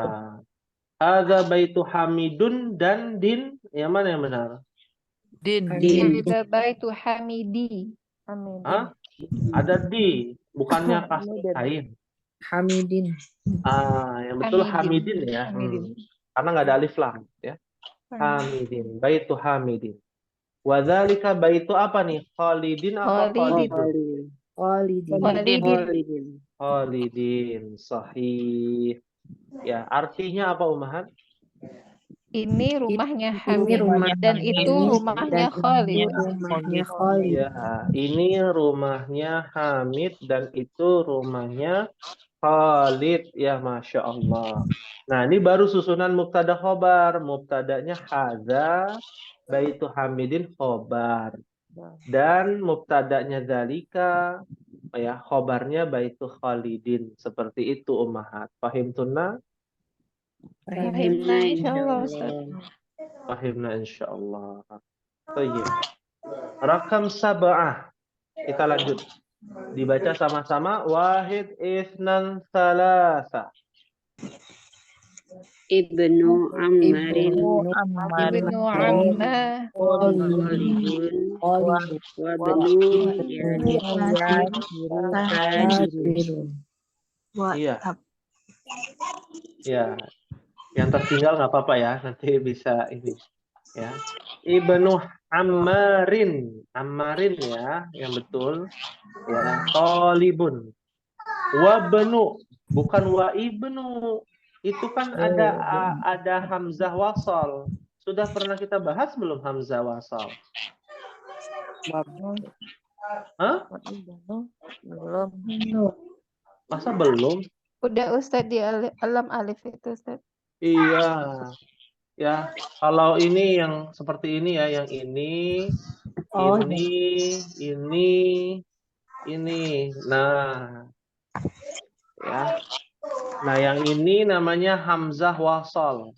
Hadza baitu Hamidun dan din. Yang mana yang benar? Ada baitu Hamidi. Hah? Ada di, bukannya kain. Hamidin. Yang betul Hamidin ya. Karena nggak ada alif lam ya. Hamidin, baitu Hamidin. Wadzalika baitu apa nih? Khalidin apa Khalidun? Khalidin, sahih. Ya, artinya apa, Ummahat? Ini rumahnya Hamid dan itu rumahnya Khalid. Ya, ini rumahnya Hamid dan itu rumahnya Khalid. Ya, Masya Allah. Nah, ini baru susunan mubtada khobar. Mubtadanya hadza baitu Hamidin khobar. Dan mubtadanya dzalika, ya, khobarnya baitu Khalidin. Seperti itu, Ummahat. Fahim tunna? Fahimna insyaallah, Ustaz. Fahimna insyaallah. Baik. Rakam sab'ah. Kita lanjut. Dibaca sama-sama. Wahid, itsnan, tsalatsa. Ibnu Ammarin Ibnu Amma wa banu Iya. Ya, yang tertinggal nggak apa-apa ya, nanti bisa ini. Ya, Ibnu Ammarin, Ammarin ya, yang betul. Ya, Tolibun. Wabnu, bukan wa ibnu. Itu kan ada hamzah wasal. Sudah pernah kita bahas belum hamzah wasal? Hah? Belum. Masa belum? Udah Ustadz di alam alif itu Ustadz. Iya. Ya, kalau ini yang seperti ini ya, yang ini, Oh, ini. Nah, ya. Nah, yang ini namanya hamzah wasal.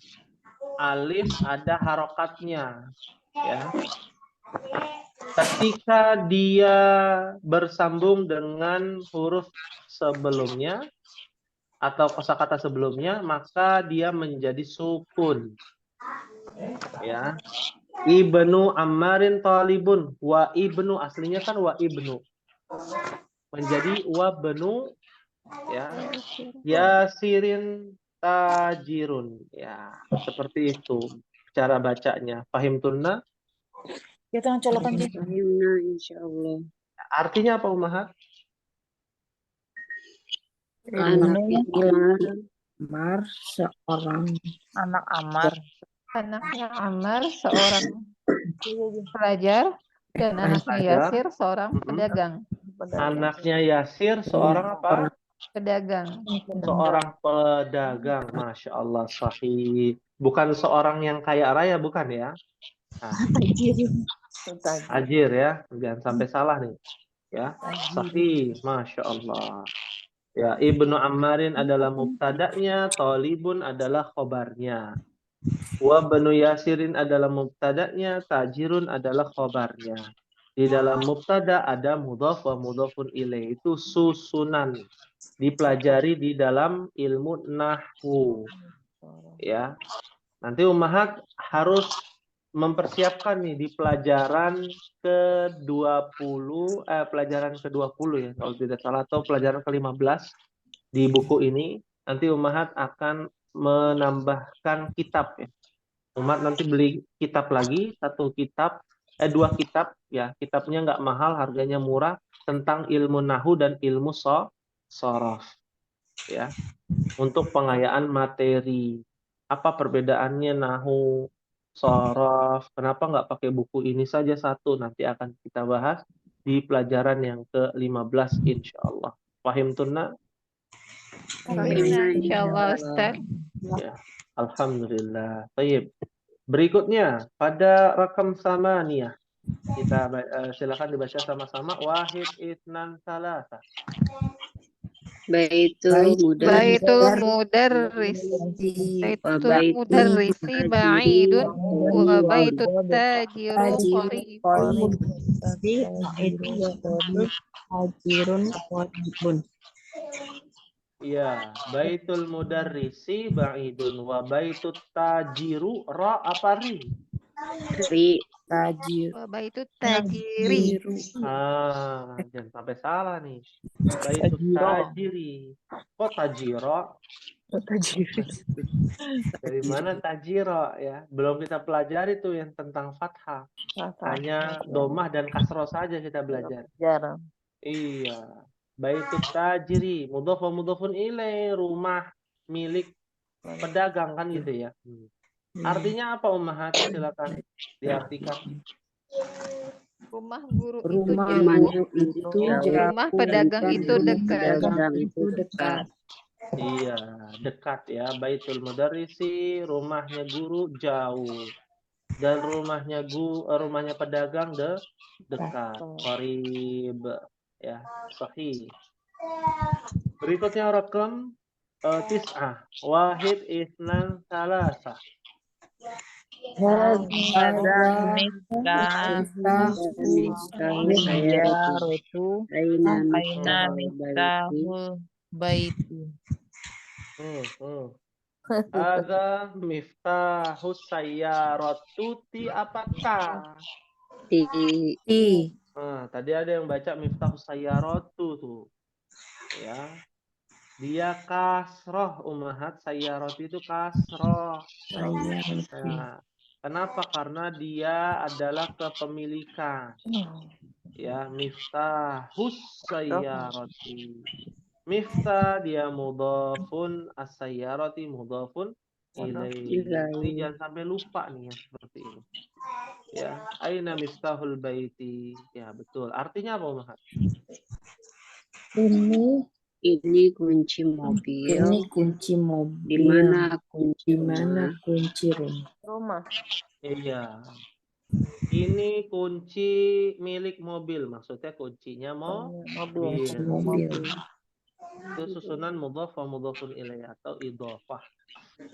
Alif ada harokatnya, ya. Ketika dia bersambung dengan huruf sebelumnya atau kosakata sebelumnya, maka dia menjadi sukun. Ya. Ibnu Ammarin talibun. Wa ibnu, aslinya kan wa ibnu. Menjadi wa benu, ya. Yasirin tajirun. Ya, seperti itu cara bacanya. Pahim tunna? Kita colokan sih. Fahimna insyaallah. Artinya apa, Umaha? Anaknya Amar seorang Anak Amar. Anaknya Ammar seorang pelajar dan anaknya Pelajar. Yasir seorang pedagang. Anaknya Yasir seorang apa? Pedagang. Seorang pedagang. Masya Allah, sahih. Bukan seorang yang kaya raya, bukan ya? Nah, tajir ya, jangan sampai salah nih. Ya, sahih. Masya Allah. Ya, Ibnu Ammarin adalah mubtada'nya, Tolibun adalah khobarnya. Wa banu Yasirin adalah mubtada'nya, Tajirun adalah khobarnya. Di dalam mubtada ada mudhaf wa mudhafun ilaih. Itu susunan. Dipelajari di dalam ilmu nahwu. Ya. Nanti Ummahat harus mempersiapkan nih di pelajaran ke-20 pelajaran ke-20 ya kalau tidak salah, atau pelajaran ke-15 di buku ini. Nanti Ummahat akan menambahkan kitab ya. Umat nanti beli kitab lagi, dua kitab ya. Kitabnya nggak mahal, harganya murah, tentang ilmu nahu dan ilmu sorof ya, untuk pengayaan materi. Apa perbedaannya nahu, sorof? Kenapa nggak pakai buku ini saja satu? Nanti akan kita bahas di pelajaran yang ke-15 insya Allah. Fahim tunna? Insyaallah Ustaz. Ya, alhamdulillah. Baik. Berikutnya pada rakam samaniyah. Kita silakan dibaca sama-sama. Wahid isnan salasa. Baitul Mudarris. Baitul mudarrisi ba'idun wa baitut tajiru qaribun. Iya, baitul mudarrisi ba'idun wa baitut tajiru ra apa ri? tajir. Wa baitut tajiri. Jangan sampai salah nih. Baitut tajiri. Kok tajiro? Dari mana tajiro ya? Belum kita pelajari tuh yang tentang fathah. Hanya domah dan kasroh saja kita belajar. Iya. Baitut tajiri, mudhaf wa mudhafun ilaih, rumah milik pedagang kan gitu ya. Artinya apa Ummahat? Silakan diartikan. Rumah guru itu Rumahnya jauh. itu Rumah pedagang itu dekat. pedagang itu dekat. Iya, dekat ya. Baitul mudarrisi, rumahnya guru jauh. Dan rumahnya pedagang dekat. Qarib ya, sahih. Berikutnya rakam tis'ah. Wahid isnan salasa. Ada miftahus sayyaratu ti apakah? Tadi ada yang baca miftahus sayyaratu tuh. Ya. Dia kasroh ummahat, sayyarati itu kasroh. Ya. Kenapa? Karena dia adalah kepemilikan. Ya, miftahus sayyarati. Miftah dia mudhafun, as-sayyarati mudhafun ilaih. Ini jangan sampai lupa nih ya seperti ini. Ya, aina miftahul baiti. Ya, betul. Artinya apa, Ummahat? Ini kunci mobil. Ini kunci Di mobil. mana kunci Di mana rumah? kunci rumah? Rumah. Iya. Ini kunci milik mobil. Maksudnya kuncinya Mobil. mobil. Mobil. Itu susunan mudhaf wa mudhafun ilaih atau idhofah.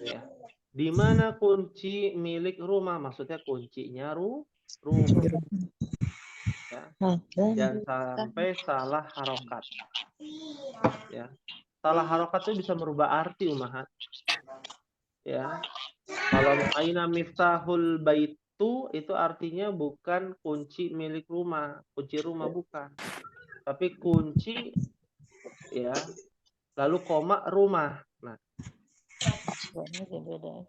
Ya. Di mana kunci milik rumah? Maksudnya kuncinya rumah. Ya. Jangan sampai salah harokat. Ya. Salah harokat itu bisa merubah arti, Ummahat. Ya. Kalau aina miftahul baitu itu artinya bukan kunci milik rumah, kunci rumah bukan. Tapi kunci ya, lalu koma rumah. Nah, Beda.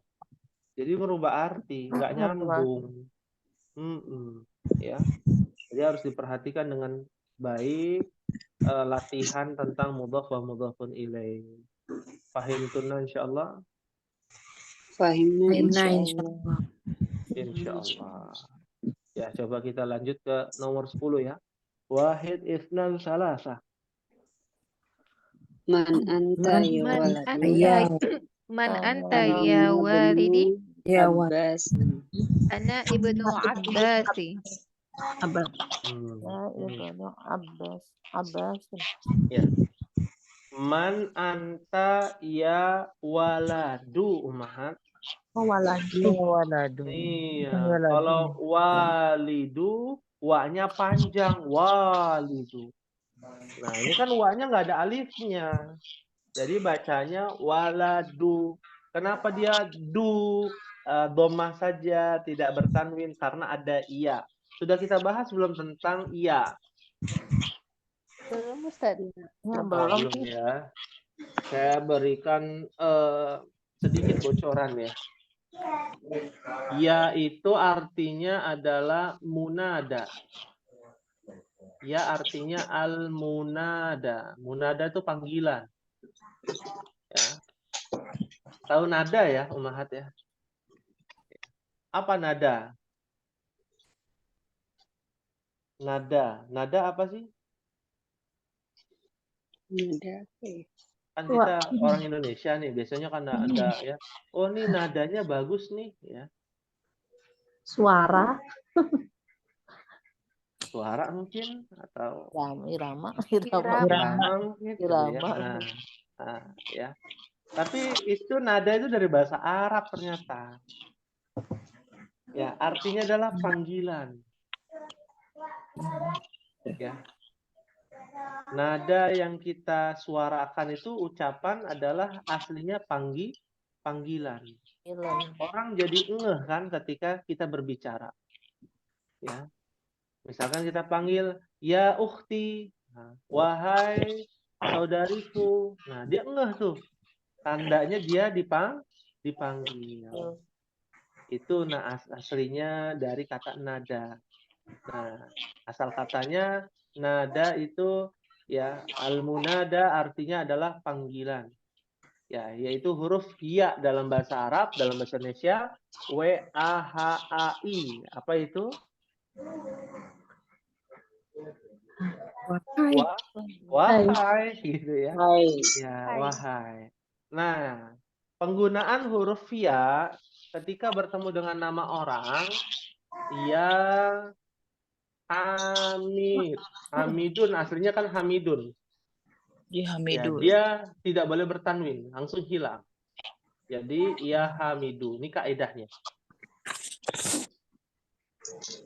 jadi merubah arti, nggak nyambung. Ya. Jadi harus diperhatikan dengan baik latihan tentang mudhaf wa mudhafun ilaih. Fahimtunna insyaallah. Fahimna Fahimna insyaallah. Insyaallah. Ya, coba kita lanjut ke nomor 10 ya. Wahid isnan salasa. Man anta ya Man waladi. anta ya walidi. Ya Abbas. Ana ibnu Abbasi. Ya, Ibnu Abbas. Ya. Man anta ya waladu Ummahat. Waladu. Iya. Kalau walidu, wa-nya panjang, walidu. Nah, ini kan wa-nya nggak ada alifnya. Jadi bacanya waladu. Kenapa dia domah saja, tidak bertanwin? Karena ada iya. Sudah kita bahas belum tentang iya? Belum Ustaz. Ya, Belum ya. Saya berikan sedikit bocoran ya. Ya itu artinya adalah munada. Ya artinya al-munada. Munada itu panggilan. Ya. Tahu nada ya, Ummahat ya? Apa nada? Nada apa sih? Nada. Kan kita orang Indonesia nih, biasanya kan ada ya. Oh, nih nadanya bagus nih ya. Suara. Suara mungkin atau Irama mungkin gitu ya. Nah, ya. Tapi itu nada itu dari bahasa Arab ternyata. Ya, artinya adalah panggilan. Ya. Nada yang kita suarakan itu ucapan adalah aslinya panggilan. Orang jadi ngeh kan ketika kita berbicara. Ya. Misalkan kita panggil ya ukhti, nah, wahai saudariku. Nah, dia ngeh tuh. Tandanya dia dipanggil. Itu aslinya dari kata nada. Nah, asal katanya nada itu ya al-munada artinya adalah panggilan. Ya, yaitu huruf ya dalam bahasa Arab, dalam bahasa Indonesia W A H A I. Apa itu? Wahai gitu ya. Ya, wahai. Nah, penggunaan huruf ya ketika bertemu dengan nama orang, ya Hamidun, aslinya kan Hamidun. Ya, dia tidak boleh bertanwin, langsung hilang. Jadi, ya Hamidu. Ini kaidahnya.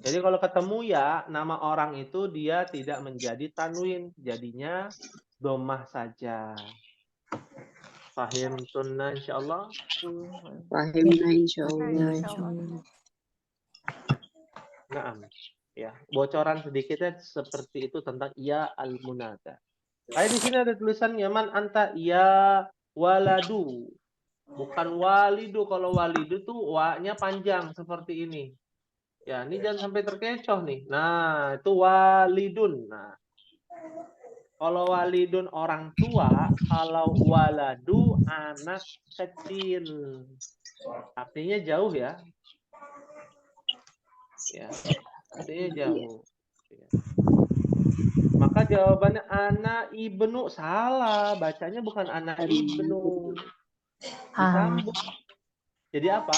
Jadi kalau ketemu ya, nama orang itu dia tidak menjadi tanwin. Jadinya domah saja. Fahim tunna insyaallah. Fahimna insyaallah. Naam. Ya, bocoran sedikitnya seperti itu tentang ya al-munada. Kayak di sini ada tulisannya man anta ya waladu. Bukan walidu. Kalau walidu tuh wa-nya panjang seperti ini. Ya, ini jangan sampai terkecoh nih. Nah, itu walidun. Nah, kalau walidun orang tua, kalau waladu anak kecil. Artinya jauh ya. Ya, artinya jauh. Ya. Maka jawabannya anak ibnu salah, bacanya bukan anak ibnu. Disambung. Jadi apa?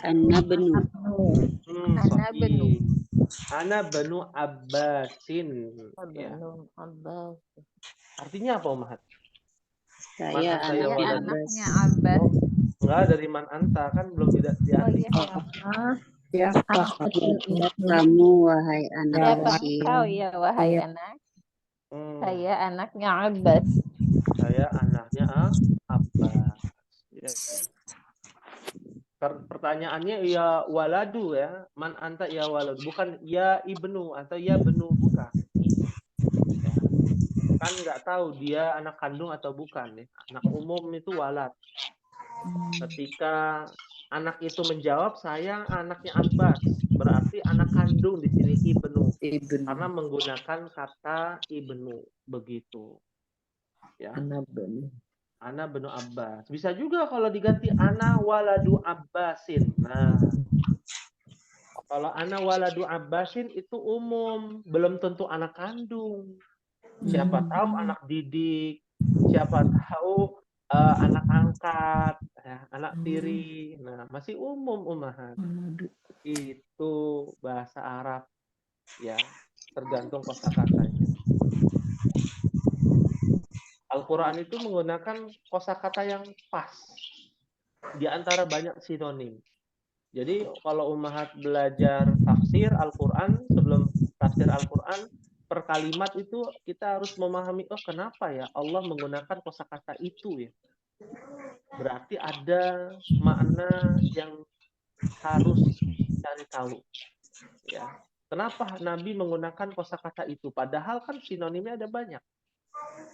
Ana benu. Ana benu. Sahih. Ana benu Abbasin. Ya. Abnu Abbas. Artinya apa, Umahat? Saya Man anta Saya ya anak waladu. Abbas. anaknya Abbas. Enggak, dari man anta kan belum tidak Oh diartikan. iya. Ah, Siapa anak kamu? kecil ini. Kamu wahai anak Siapa kecil. kau ya wahai Iya. anak? Hmm, Saya anaknya Abbas. saya anaknya Abbas. Ya. Pertanyaannya ya waladu ya. Man anta ya waladu. Bukan ya ibnu atau ya benu. Bukan. Ya. Kan nggak tahu dia anak kandung atau bukan. Ya. Anak umum itu walad. Ketika anak itu menjawab, saya anaknya Abbas. Berarti anak kandung di sini ibnu. Ibnu. Karena menggunakan kata ibnu. Begitu. Ya. Ana benu. Ana benu Abbas. Bisa juga kalau diganti ana waladu Abbasin. Nah, kalau ana waladu Abbasin itu umum, belum tentu anak kandung. Siapa tahu anak didik, siapa tahu anak angkat, ya, anak tiri. Nah, masih umum umahan. Itu bahasa Arab ya, tergantung kosakatanya. Al-Quran itu menggunakan kosakata yang pas di antara banyak sinonim. Jadi kalau Ummahat belajar tafsir Al-Quran, sebelum tafsir Al-Quran, per kalimat itu kita harus memahami, oh kenapa ya Allah menggunakan kosakata itu ya. Berarti ada makna yang harus cari tahu. Ya. Kenapa Nabi menggunakan kosakata itu? Padahal kan sinonimnya ada banyak.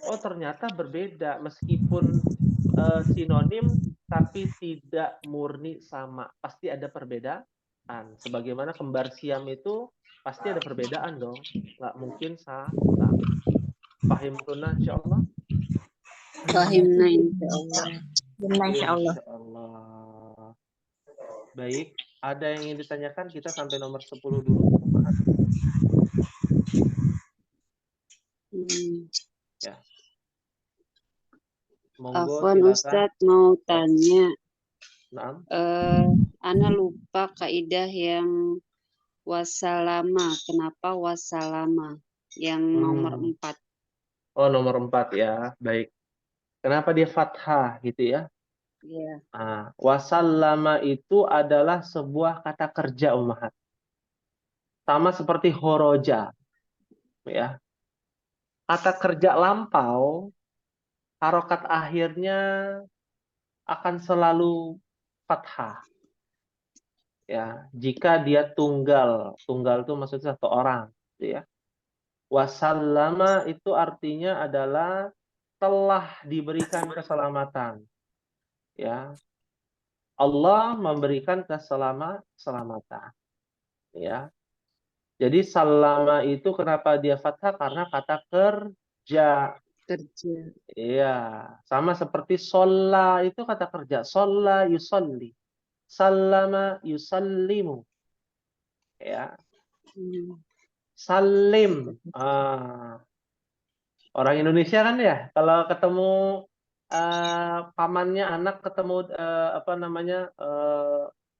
Oh ternyata berbeda, meskipun sinonim tapi tidak murni sama, pasti ada perbedaan. Sebagaimana kembar siam itu pasti ada perbedaan dong, nggak mungkin sama. Pahim tunah insyaallah. Fahimna insyaallah. Insyaallah. Baik, ada yang ingin ditanyakan? Kita sampai nomor 10 dulu. Ya. Monggo Afwan silakan. Ustadz mau tanya. Naam. Ana lupa kaidah yang wasalama. Kenapa wasalama? Yang nomor 4. Oh, nomor 4 ya. Baik. Kenapa dia fathah gitu ya? Iya. Wasallama itu adalah sebuah kata kerja Ummahat. Sama seperti horoja. Ya. Kata kerja lampau, harokat akhirnya akan selalu fathah. Ya, jika dia tunggal. Tunggal itu maksudnya satu orang, gitu ya. Wasallama itu artinya adalah telah diberikan keselamatan. Ya. Allah memberikan keselamatan. Ya. Jadi salama itu kenapa dia fathah? Karena kata kerja. Kerja. Iya, sama seperti sholla itu kata kerja. Sholla yusolli. Sallama yusallimu. Ya. Salim. Orang Indonesia kan ya, kalau ketemu pamannya anak, ketemu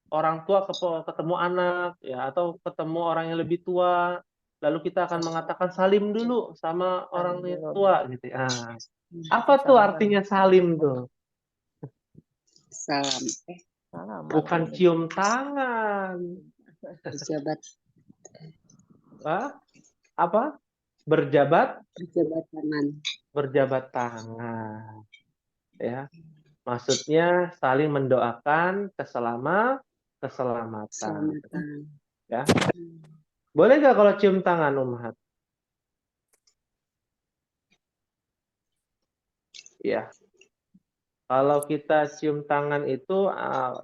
orang tua ketemu anak, ya, atau ketemu orang yang lebih tua, lalu kita akan mengatakan salim dulu sama orang tua, gitu. Apa tuh artinya salim tuh? Salam. Bukan cium tangan. Berjabat. Apa? Berjabat tangan. Berjabat tangan. Ya. Maksudnya saling mendoakan keselamatan. Ya. Boleh nggak kalau cium tangan, Ummahat? Ya. Kalau kita cium tangan itu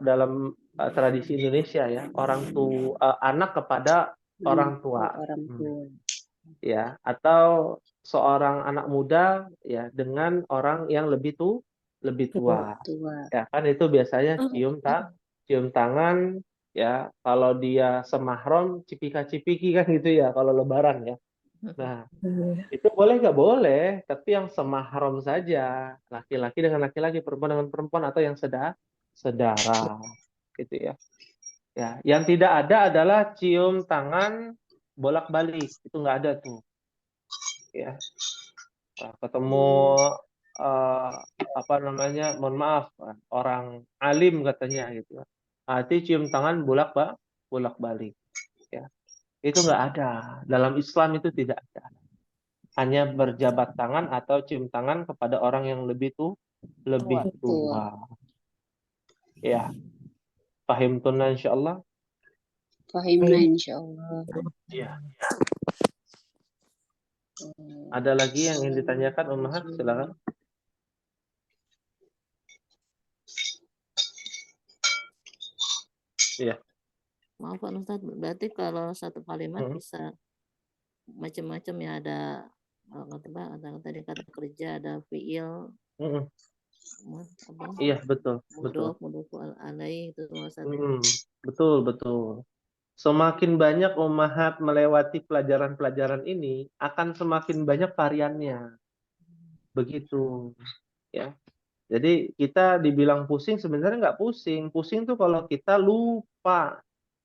dalam tradisi Indonesia ya, anak kepada orang tua. Orang tua. Ya, atau seorang anak muda ya dengan orang yang lebih tua. Tua. Ya, kan itu biasanya cium tangan ya, kalau dia semahram cipika-cipiki kan gitu ya kalau lebaran ya. Nah, itu boleh nggak boleh, tapi yang semahram saja, laki-laki dengan laki-laki, perempuan dengan perempuan, atau yang sedara gitu ya. Ya, yang tidak ada adalah cium tangan bolak-balik, itu nggak ada tuh. Ya, ketemu apa namanya, mohon maaf, orang alim katanya gitu. Hati cium tangan bolak-balik. Ya, itu nggak ada. Dalam Islam itu tidak ada. Hanya berjabat tangan atau cium tangan kepada orang yang lebih tua. Ya, paham tunan insyaallah. Fahimna insyaallah. Iya. Ada lagi yang ingin ditanyakan Ummahat? Silakan. Iya. Maaf Pak Ustadz, berarti kalau satu kalimat bisa macam-macam ya, ada tadi kata kerja, ada fiil, Iya, betul. mudhof alaih itu Betul. Semakin banyak ummahat melewati pelajaran-pelajaran ini, akan semakin banyak variannya. Begitu. Ya. Jadi kita dibilang pusing, sebenarnya nggak pusing. Pusing tuh kalau kita lupa.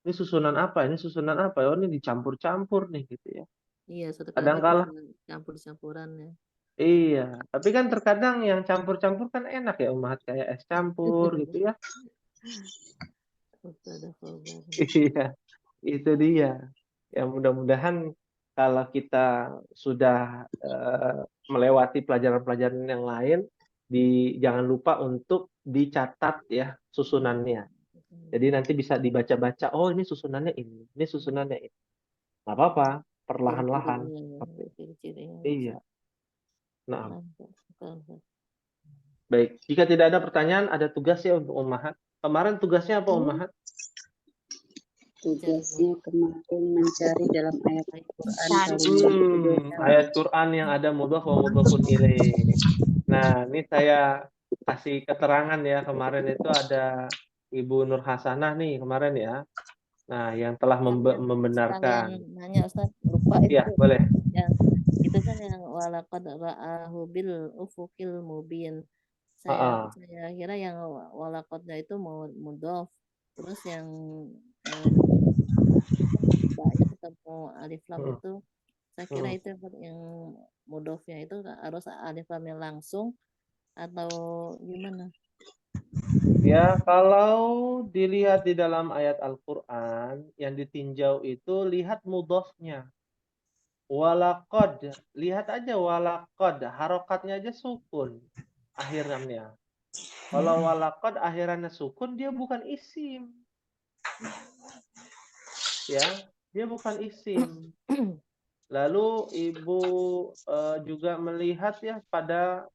Ini susunan apa? Ini susunan apa? Oh, ini dicampur-campur nih gitu ya. Iya, satu Kadang kalimat kala campur-campuran ya. iya, tapi kan terkadang yang campur-campur kan enak ya ummahat, kayak es campur gitu ya. Iya, itu dia. Ya mudah-mudahan kalau kita sudah melewati pelajaran-pelajaran yang lain, jangan lupa untuk dicatat ya susunannya. Jadi nanti bisa dibaca-baca, oh ini susunannya ini susunannya ini. Nggak apa-apa, perlahan-lahan. Iya. Nah, baik. Jika tidak ada pertanyaan, ada tugas ya untuk ummahat. Kemarin tugasnya apa ummahat? Tugasnya kemarin mencari dalam ayat Al-Quran. Ayat Quran yang ada mudhaf wa mudhafun ilaih. Nah, ini saya kasih keterangan ya, kemarin itu ada Ibu Nur Hasanah nih kemarin ya. Nah, yang telah membenarkan. Nanya Ustaz, lupa itu. Iya, boleh. Yang itu kan yang walaqad ra'ahu bil ufuqil mubin. Saya kira yang walaqadnya itu mudhaf. Terus yang banyak ketemu alif lam itu, saya kira itu yang mudhafnya itu harus alif lamnya langsung atau gimana? Ya, kalau dilihat di dalam ayat Al-Quran, yang ditinjau itu lihat mudhafnya. Walaqad, lihat aja walaqad, harokatnya aja sukun akhirannya. Kalau walaqad akhirannya sukun, dia bukan isim. Ya, dia bukan isim. Lalu Ibu juga melihat ya pada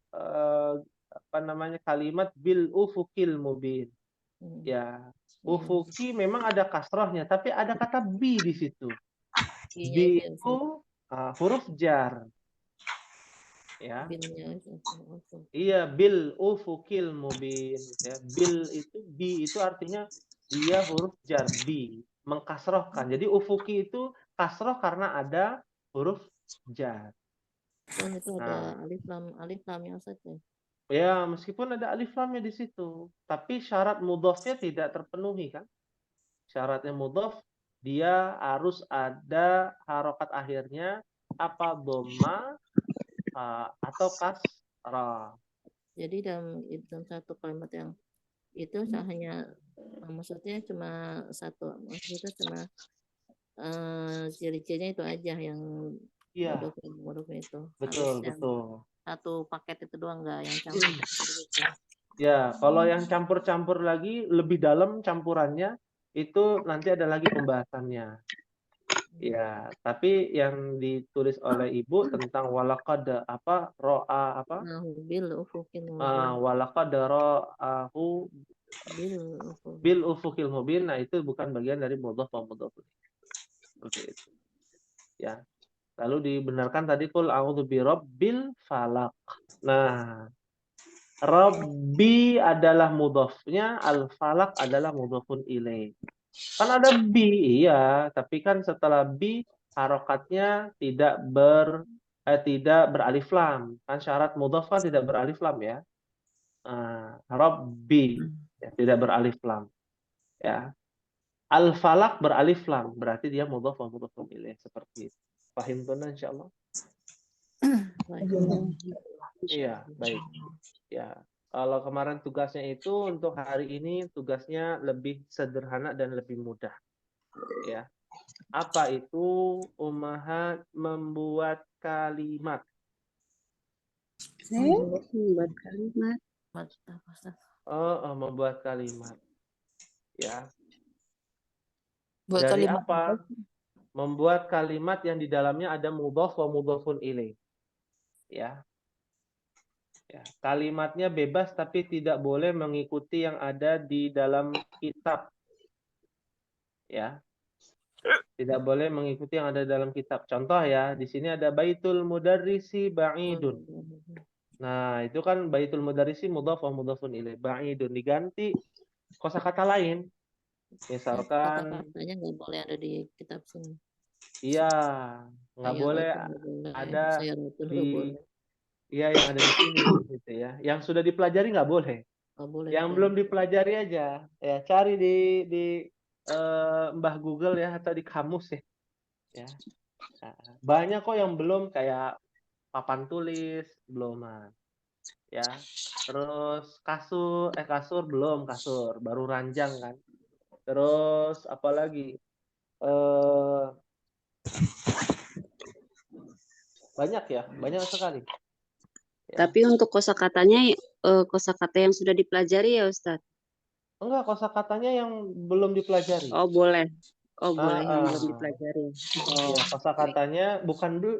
kalimat bil ufukil mubin. Ya, ufuki memang ada kasrohnya, tapi ada kata bi di situ. Bi itu huruf jar. Ya. Iya, bil ufukil mubin. Ya. Bi itu artinya dia huruf jar, bi, mengkasrohkan. Jadi ufuki itu kasroh karena ada huruf jar. Dan itu ada alif lamnya saja. Ya, meskipun ada alif lamnya di situ, tapi syarat mudhafnya tidak terpenuhi kan? Syaratnya mudhaf dia harus ada harokat akhirnya apa dhamma atau kasrah. Jadi dalam satu kalimat yang itu hanya maksudnya cuma satu, maksudnya cuma ciri-cirinya itu aja yang mudhafnya itu. Betul. Satu paket itu doang, nggak yang campur. Ya, kalau yang campur-campur lagi lebih dalam campurannya itu nanti ada lagi pembahasannya. Ya, tapi yang ditulis oleh ibu tentang walaqad ro'a bil ufukil mubin. walaqad ra'ahu Bil ufuk. bil ufukil mubin. Nah, itu bukan bagian dari mudhaf wa mudhaf ilaih. Seperti itu. Ya. Lalu dibenarkan tadi qul a'udzu birabbil falaq. Nah, Rabbi adalah mudhafnya, al-falaq adalah mudhafun ilaih. Kan ada bi, iya, tapi kan setelah bi harokatnya tidak beralif lam. Kan syarat mudhaf kan tidak beralif lam ya. Rabbi ya, tidak beralif lam ya. Al-falaq beralif lam, berarti dia mudhaf wa mudhafun ilaih seperti itu. Paham tuh insyaallah? Iya, baik. Ya. Kalau kemarin tugasnya itu untuk hari ini tugasnya lebih sederhana dan lebih mudah. Ya. Apa itu ummahat membuat kalimat? Membuat kalimat. Membuat kalimat. Ya. Buat Dari kalimat apa? Membuat kalimat yang di dalamnya ada mudhaf wa mudhafun ilaih. Ya. Ya, kalimatnya bebas tapi tidak boleh mengikuti yang ada di dalam kitab. Ya. Tidak boleh mengikuti yang ada dalam kitab. Contoh ya, di sini ada baitul mudarrisi ba'idun. Nah, itu kan baitul mudarrisi mudhaf wa mudhafun ilaih. Ba'idun diganti kosakata lain. Misalkan Kata-katanya nggak boleh ada di kitab sini. iya, nggak boleh ada di iya yang ada di sini gitu ya. Yang sudah dipelajari nggak boleh. Nggak boleh. Yang belum dipelajari aja ya cari di Mbah Google ya atau di kamus ya. Ya. Nah, banyak kok yang belum kayak papan tulis belum ya. Terus kasur belum, kasur baru ranjang kan. Terus apalagi banyak ya, banyak sekali. Ya. Tapi untuk kosakatanya kosakata yang sudah dipelajari ya Ustadz? Enggak, kosakatanya yang belum dipelajari. Oh boleh. Oh boleh yang belum Ah. dipelajari. Ya, Oh. kosakatanya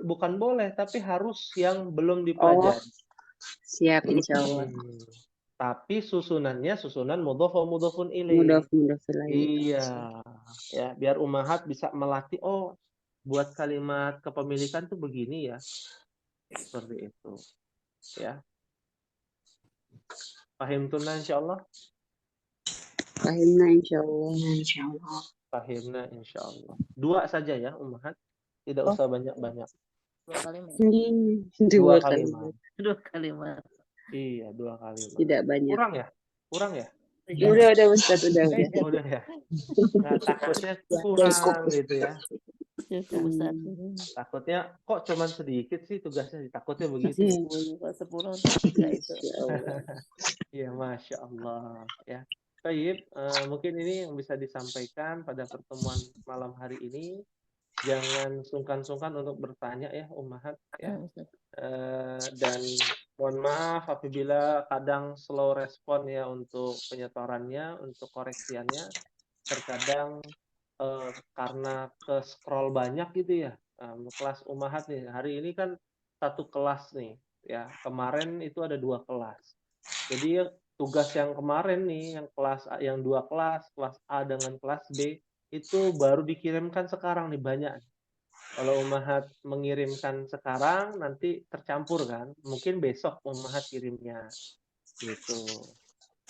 bukan boleh, tapi harus yang belum dipelajari. Siap insya Allah. Tapi susunannya susunan mudhaf wa mudhafun ilaih. Mudhaf ilaih. Iya, ya biar ummahat bisa melatih. Oh, buat kalimat kepemilikan tuh begini ya, seperti itu. Ya, pahim tunna insyaallah. Pahimna insyaallah. Pahimna insyaallah. 2 saja ya ummahat, tidak usah banyak-banyak. 2 kalimat. 2 kalimat. 2 kalimat. Iya, 2 kalimat. Tidak banyak. Kurang ya? Kurang ya? Udah Ustadz, udah. Udah ya. Nah, takutnya kurang gitu ya. Takutnya kok cuman sedikit sih tugasnya, takutnya begitu. 10 3 itu. Ya, Masya Allah ya. Baik, mungkin ini yang bisa disampaikan pada pertemuan malam hari ini. Jangan sungkan-sungkan untuk bertanya ya ummahat ya. Dan mohon maaf apabila kadang slow respon ya untuk penyetorannya, untuk koreksiannya. Terkadang karena ke scroll banyak gitu ya. Kelas ummahat nih, hari ini kan 1 kelas nih ya. Kemarin itu ada 2 kelas. Jadi tugas yang kemarin nih, yang 2 kelas A dengan kelas B itu baru dikirimkan sekarang nih banyak. Kalau ummahat mengirimkan sekarang nanti tercampur kan. Mungkin besok ummahat kirimnya. Gitu.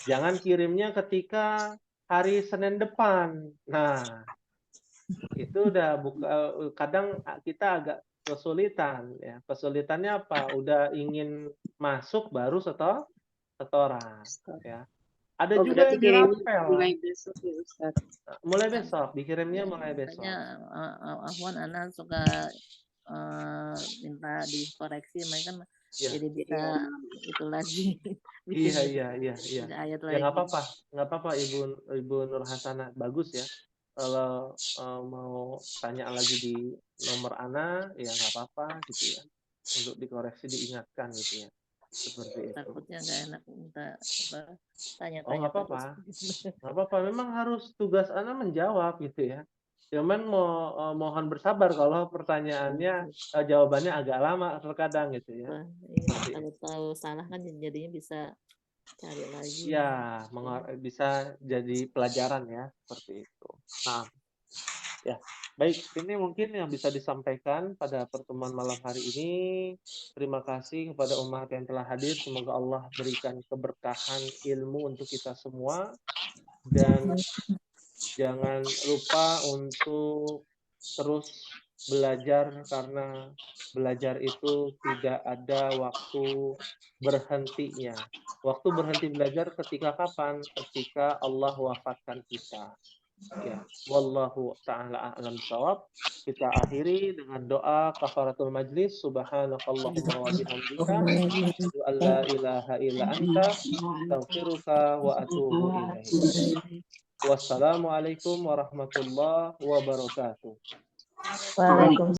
Jangan kirimnya ketika hari Senin depan. Nah, itu udah kadang kita agak kesulitan ya. Kesulitannya apa? Udah ingin masuk baru setoran ya. Ada juga yang dirapel. Mulai besok ya Ustaz. Mulai besok, dikirimnya mulai besok. Afwan Ana suka minta dikoreksi, mereka kan jadi bisa itu lagi. Iya. Ayat Ya lagi. nggak apa-apa Ibu Nur Hasanah, bagus ya. Kalau mau tanya lagi di nomor Ana, ya nggak apa-apa gitu ya. Untuk dikoreksi diingatkan gitu ya. Seperti itu. Takutnya nggak enak minta tanya-tanya. Oh nggak apa-apa, nggak apa-apa. Memang harus tugas Ana menjawab gitu ya. Cuman mohon bersabar kalau pertanyaannya jawabannya agak lama terkadang gitu ya. Wah, iya, Seperti kalau tahu salah kan jadinya bisa cari lagi. ya, bisa jadi pelajaran ya, seperti itu. Nah, ya, baik, ini mungkin yang bisa disampaikan pada pertemuan malam hari ini. Terima kasih kepada umat yang telah hadir. Semoga Allah berikan keberkahan ilmu untuk kita semua. Dan jangan lupa untuk terus belajar, karena belajar itu tidak ada waktu berhentinya. Waktu berhenti belajar ketika kapan? Ketika Allah wafatkan kita. Ya, wallahu ta'ala a'lam bishawab. Kita akhiri dengan doa kafaratul majlis. Subhanakallahumma wa bihamdika asyhadu an la ilaha illa anta astaghfiruka wa atubu ilaik. Wassalamualaikum warahmatullahi wabarakatuh. Waalaikumsalam.